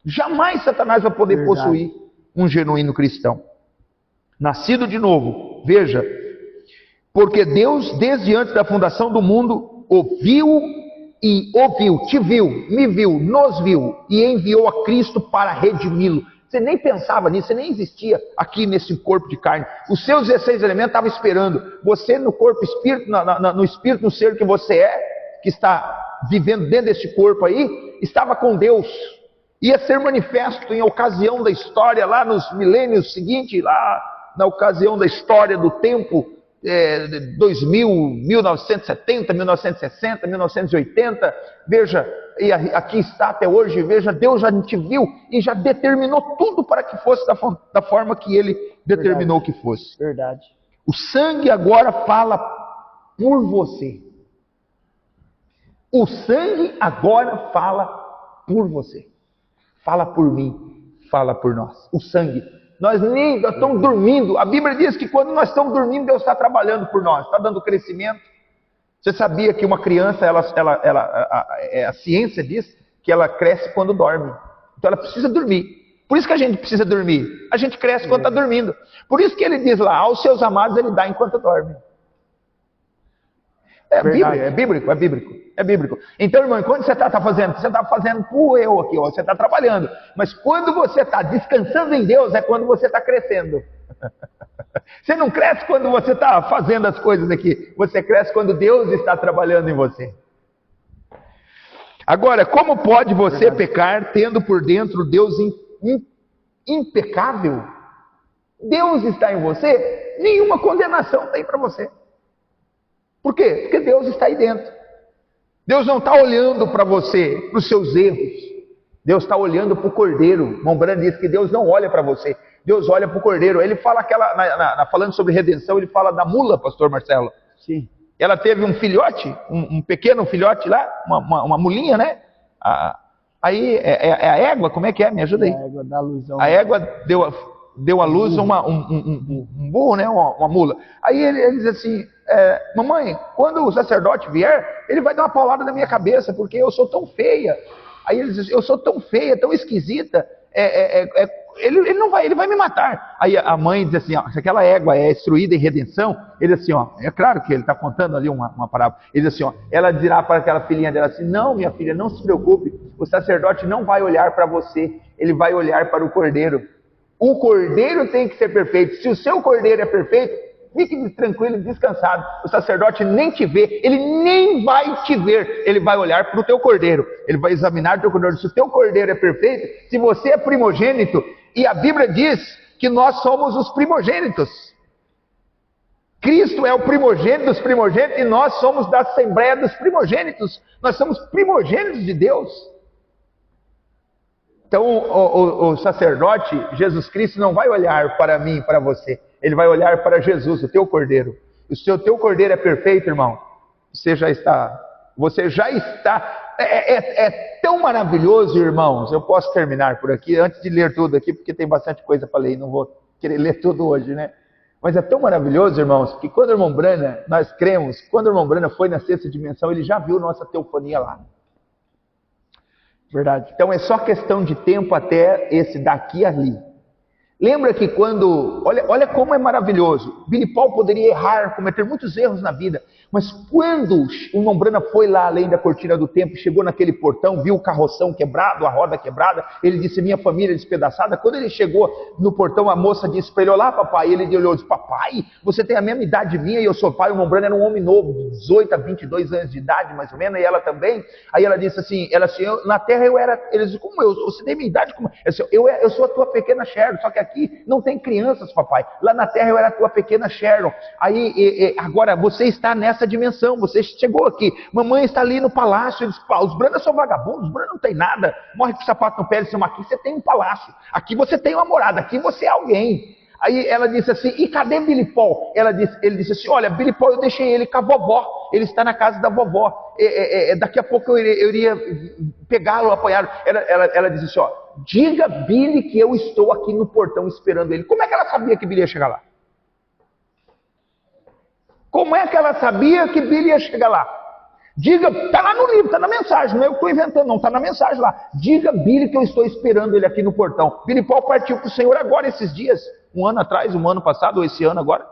Jamais Satanás vai poder possuir um genuíno cristão. Nascido de novo, veja, porque Deus, desde antes da fundação do mundo, te viu, me viu, nos viu e enviou a Cristo para redimi-lo. Você nem pensava nisso, você nem existia aqui nesse corpo de carne. Os seus 16 elementos estavam esperando. Você no corpo espírito, no espírito, no ser que você é, que está vivendo dentro desse corpo aí, estava com Deus. Ia ser manifesto em ocasião da história, lá nos milênios seguintes, lá na ocasião da história do tempo, 2000, 1970, 1960, 1980, veja, e aqui está até hoje, veja, Deus já te viu e já determinou tudo para que fosse da forma que Ele determinou que fosse. Verdade. O sangue agora fala por você. O sangue agora fala por você. Fala por mim, fala por nós. O sangue. Nós estamos dormindo. A Bíblia diz que quando nós estamos dormindo, Deus está trabalhando por nós, está dando crescimento. Você sabia que uma criança, a ciência diz que ela cresce quando dorme. Então ela precisa dormir. Por isso que a gente precisa dormir. A gente cresce quando está dormindo. Por isso que ele diz lá, aos seus amados ele dá enquanto dorme. É bíblico. Então, irmão, quando você está fazendo? Você está fazendo por eu aqui, ó, você está trabalhando. Mas quando você está descansando em Deus, é quando você está crescendo. Você não cresce quando você está fazendo as coisas aqui. Você cresce quando Deus está trabalhando em você. Agora, como pode você pecar tendo por dentro Deus impecável? Deus está em você, nenhuma condenação tem para você. Por quê? Porque Deus está aí dentro. Deus não está olhando para você, para os seus erros. Deus está olhando para o Cordeiro. Mombrano diz que Deus não olha para você. Deus olha para o Cordeiro. Ele fala falando sobre redenção, ele fala da mula, pastor Marcelo. Sim. Ela teve um filhote, um pequeno filhote lá, uma mulinha, né? Aí é a égua, como é que é? Me ajuda aí. A égua dá luz. A égua deu à luz um burro, né? Uma mula. Aí ele diz assim, mamãe, quando o sacerdote vier, ele vai dar uma paulada na minha cabeça, porque eu sou tão feia. Aí ele diz, eu sou tão feia, tão esquisita, ele não vai, ele vai me matar. Aí a mãe diz assim, ó, se aquela égua é instruída em redenção, ele diz assim, ó, é claro que ele está contando ali uma parábola, ele diz assim, ó, ela dirá para aquela filhinha dela assim, não, minha filha, não se preocupe, o sacerdote não vai olhar para você, ele vai olhar para o cordeiro. O cordeiro tem que ser perfeito. Se o seu cordeiro é perfeito, fique tranquilo e descansado. O sacerdote nem te vê, ele nem vai te ver. Ele vai olhar para o teu cordeiro. Ele vai examinar o teu cordeiro. Se o teu cordeiro é perfeito, se você é primogênito, e a Bíblia diz que nós somos os primogênitos. Cristo é o primogênito dos primogênitos e nós somos da Assembleia dos primogênitos. Nós somos primogênitos de Deus. Então o sacerdote, Jesus Cristo, não vai olhar para mim e para você. Ele vai olhar para Jesus, o teu cordeiro. E se o teu cordeiro é perfeito, irmão, você já está. É tão maravilhoso, irmãos. Eu posso terminar por aqui, antes de ler tudo aqui, porque tem bastante coisa para ler, não vou querer ler tudo hoje, né? Mas é tão maravilhoso, irmãos, que quando o irmão Branham, nós cremos, quando o irmão Branham foi na sexta dimensão, ele já viu nossa teofonia lá. Verdade. Então é só questão de tempo até esse daqui ali. Lembra que quando... Olha como é maravilhoso. Billy Paul poderia errar, cometer muitos erros na vida. Mas quando o irmão Brana foi lá além da cortina do templo, chegou naquele portão, viu o carroção quebrado, a roda quebrada, ele disse, minha família despedaçada. Quando ele chegou no portão, a moça disse para ele, olá papai, ele olhou e disse, papai, você tem a mesma idade minha e eu sou pai. O irmão Brana era um homem novo, de 18 a 22 anos de idade, mais ou menos, e ela também. Aí ela disse assim, na terra eu era, ele disse, como você tem a minha idade? Como? Eu sou a tua pequena Sharon, só que aqui não tem crianças, papai. Lá na terra eu era a tua pequena Sharon. Aí, agora você está nessa dimensão, você chegou aqui, mamãe está ali no palácio. Eles, os Branas são vagabundos, os Branas não tem nada, morre com o sapato no pé. Eles disseram, aqui você tem um palácio, aqui você tem uma morada, aqui você é alguém. Aí ela disse assim, e cadê Billy Paul? Ele disse assim, olha, Billy Paul eu deixei ele com a vovó, ele está na casa da vovó, daqui a pouco eu iria pegá-lo, apoiá-lo. Ela disse assim, ó, diga Billy que eu estou aqui no portão esperando ele. Como é que ela sabia que Billy ia chegar lá? Como é que ela sabia que Billy ia chegar lá? Diga, está lá no livro, está na mensagem, não é eu que estou inventando, não, está na mensagem lá. Diga Billy que eu estou esperando ele aqui no portão. Billy Paul partiu para o Senhor agora, esses dias, um ano atrás, um ano passado, ou esse ano agora.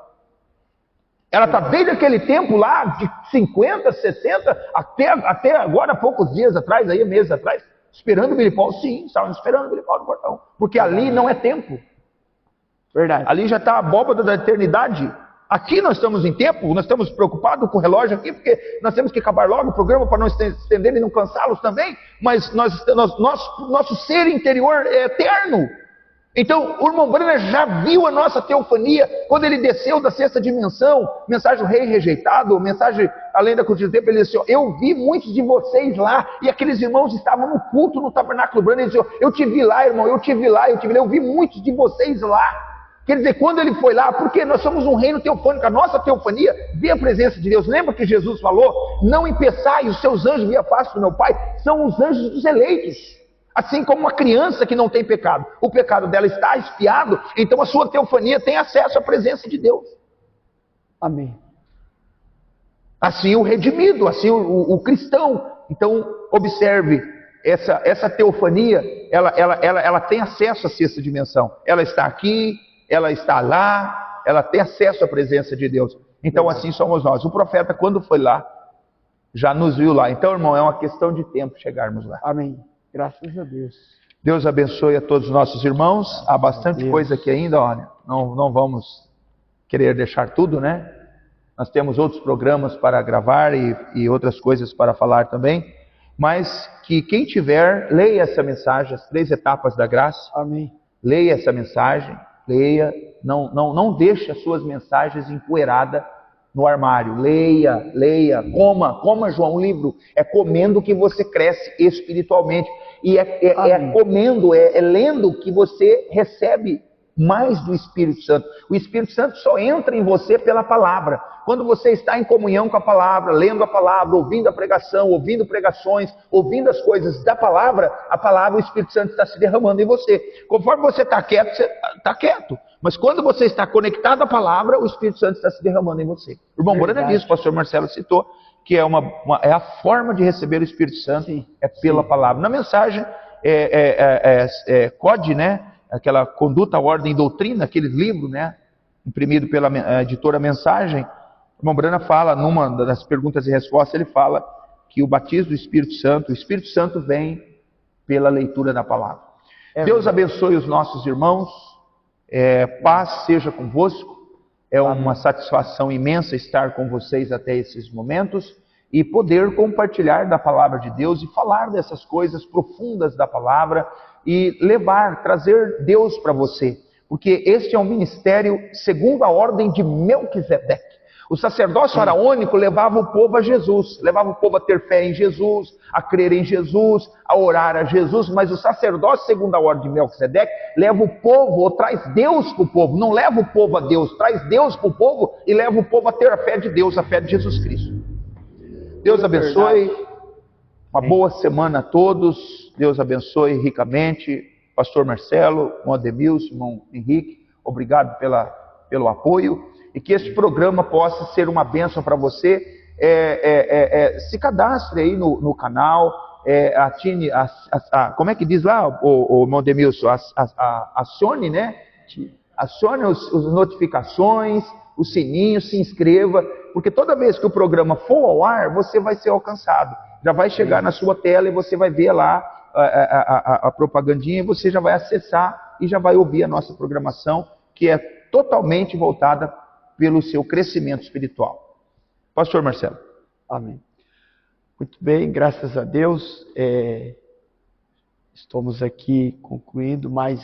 Ela está desde aquele tempo lá, de 50, 60, até agora, poucos dias atrás, aí meses atrás, esperando Billy Paul. Sim, estavam esperando Billy Paul no portão, porque ali não é tempo. Verdade. Ali já está a abóbada da eternidade. Aqui nós estamos em tempo, nós estamos preocupados com o relógio aqui, porque nós temos que acabar logo o programa para não estender e não cansá-los também, mas nosso ser interior é eterno. Então, o irmão Brana já viu a nossa teofania, quando ele desceu da sexta dimensão, mensagem do rei rejeitado, mensagem além da cortina do tempo, ele disse, eu vi muitos de vocês lá, e aqueles irmãos estavam no culto no tabernáculo Brana, ele disse, eu te vi lá, irmão, eu te vi lá, eu vi muitos de vocês lá. Quer dizer, quando ele foi lá, porque nós somos um reino teofânico, a nossa teofania vê a presença de Deus. Lembra que Jesus falou, não empeçai os seus anjos via face do meu Pai, são os anjos dos eleitos. Assim como uma criança que não tem pecado, o pecado dela está expiado, então a sua teofania tem acesso à presença de Deus. Amém. Assim o redimido, assim o cristão. Então, observe, essa teofania, ela tem acesso à sexta dimensão. Ela está aqui, ela está lá, ela tem acesso à presença de Deus. Então assim somos nós. O profeta, quando foi lá, já nos viu lá. Então, irmão, é uma questão de tempo chegarmos lá. Amém. Graças a Deus. Deus abençoe a todos os nossos irmãos. Há bastante coisa aqui ainda, olha. Não vamos querer deixar tudo, né? Nós temos outros programas para gravar e outras coisas para falar também. Mas que quem tiver, leia essa mensagem, as 3 etapas da graça. Amém. Leia essa mensagem. Leia, não deixe as suas mensagens empoeiradas no armário. Leia, coma João, um livro. É comendo que você cresce espiritualmente. E é comendo, é lendo que você recebe mais do Espírito Santo. O Espírito Santo só entra em você pela palavra. Quando você está em comunhão com a palavra, lendo a palavra, ouvindo a pregação, ouvindo pregações, ouvindo as coisas da palavra, o Espírito Santo está se derramando em você. Conforme você está quieto, você está quieto. Mas quando você está conectado à palavra, o Espírito Santo está se derramando em você. O irmão Brana disse, o pastor Marcelo citou, que é a forma de receber o Espírito Santo, sim, pela palavra. Na mensagem, COD, né? Aquela Conduta, Ordem e Doutrina, aquele livro, né? Imprimido pela editora Mensagem, o irmão Brana fala, numa das perguntas e respostas, ele fala que o batismo do Espírito Santo vem pela leitura da palavra. Deus abençoe os nossos irmãos, paz seja convosco, é uma satisfação imensa estar com vocês até esses momentos e poder compartilhar da palavra de Deus e falar dessas coisas profundas da palavra e trazer Deus para você, porque este é um ministério segundo a ordem de Melquisedeque. O sacerdócio araônico levava o povo a Jesus, levava o povo a ter fé em Jesus, a crer em Jesus, a orar a Jesus, mas o sacerdócio segundo a ordem de Melquisedeque leva o povo, ou traz Deus para o povo, não leva o povo a Deus, traz Deus para o povo e leva o povo a ter a fé de Deus, a fé de Jesus Cristo. Deus abençoe, uma boa semana a todos, Deus abençoe ricamente, pastor Marcelo, irmão Ademilson, irmão Henrique, obrigado pelo apoio. E que este programa possa ser uma bênção para você. Se cadastre aí no canal, atine, como é que diz lá, o irmão Demilson? Acione, né? Acione as notificações, o sininho, se inscreva. Porque toda vez que o programa for ao ar, você vai ser alcançado. Já vai chegar na sua tela e você vai ver lá a propagandinha, e você já vai acessar e já vai ouvir a nossa programação, que é totalmente voltada pelo seu crescimento espiritual. Pastor Marcelo. Amém. Muito bem, graças a Deus. Estamos aqui concluindo mais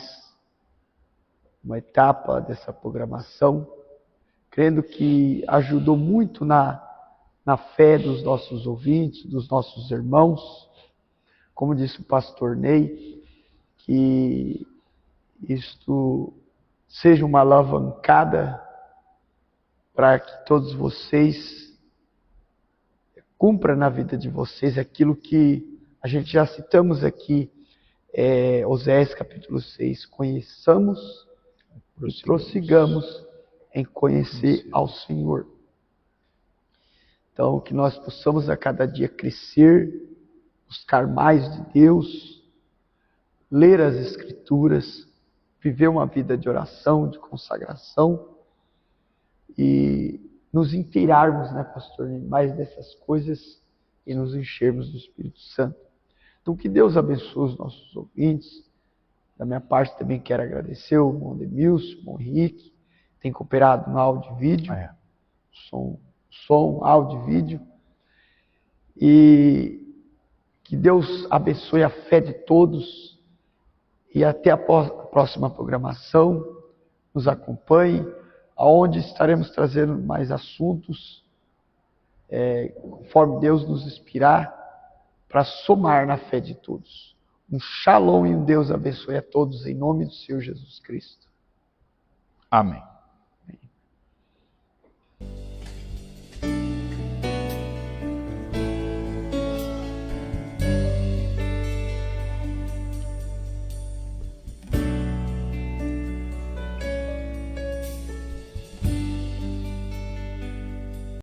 uma etapa dessa programação, crendo que ajudou muito na fé dos nossos ouvintes, dos nossos irmãos. Como disse o pastor Ney, que isto seja uma alavancada para que todos vocês cumpram na vida de vocês aquilo que a gente já citamos aqui, Oséias capítulo 6, conheçamos e prossigamos em conhecer ao Senhor. Então, que nós possamos a cada dia crescer, buscar mais de Deus, ler as Escrituras, viver uma vida de oração, de consagração e nos inteirarmos, né, pastor, mais dessas coisas e nos enchermos do Espírito Santo. Então, que Deus abençoe os nossos ouvintes. Da minha parte, também quero agradecer o irmão Demilson, o irmão Henrique, que tem cooperado no áudio e vídeo, som, áudio e vídeo. E que Deus abençoe a fé de todos. E até a próxima programação. Nos acompanhe, aonde estaremos trazendo mais assuntos, conforme Deus nos inspirar, para somar na fé de todos. Um shalom e um Deus abençoe a todos, em nome do Senhor Jesus Cristo. Amém.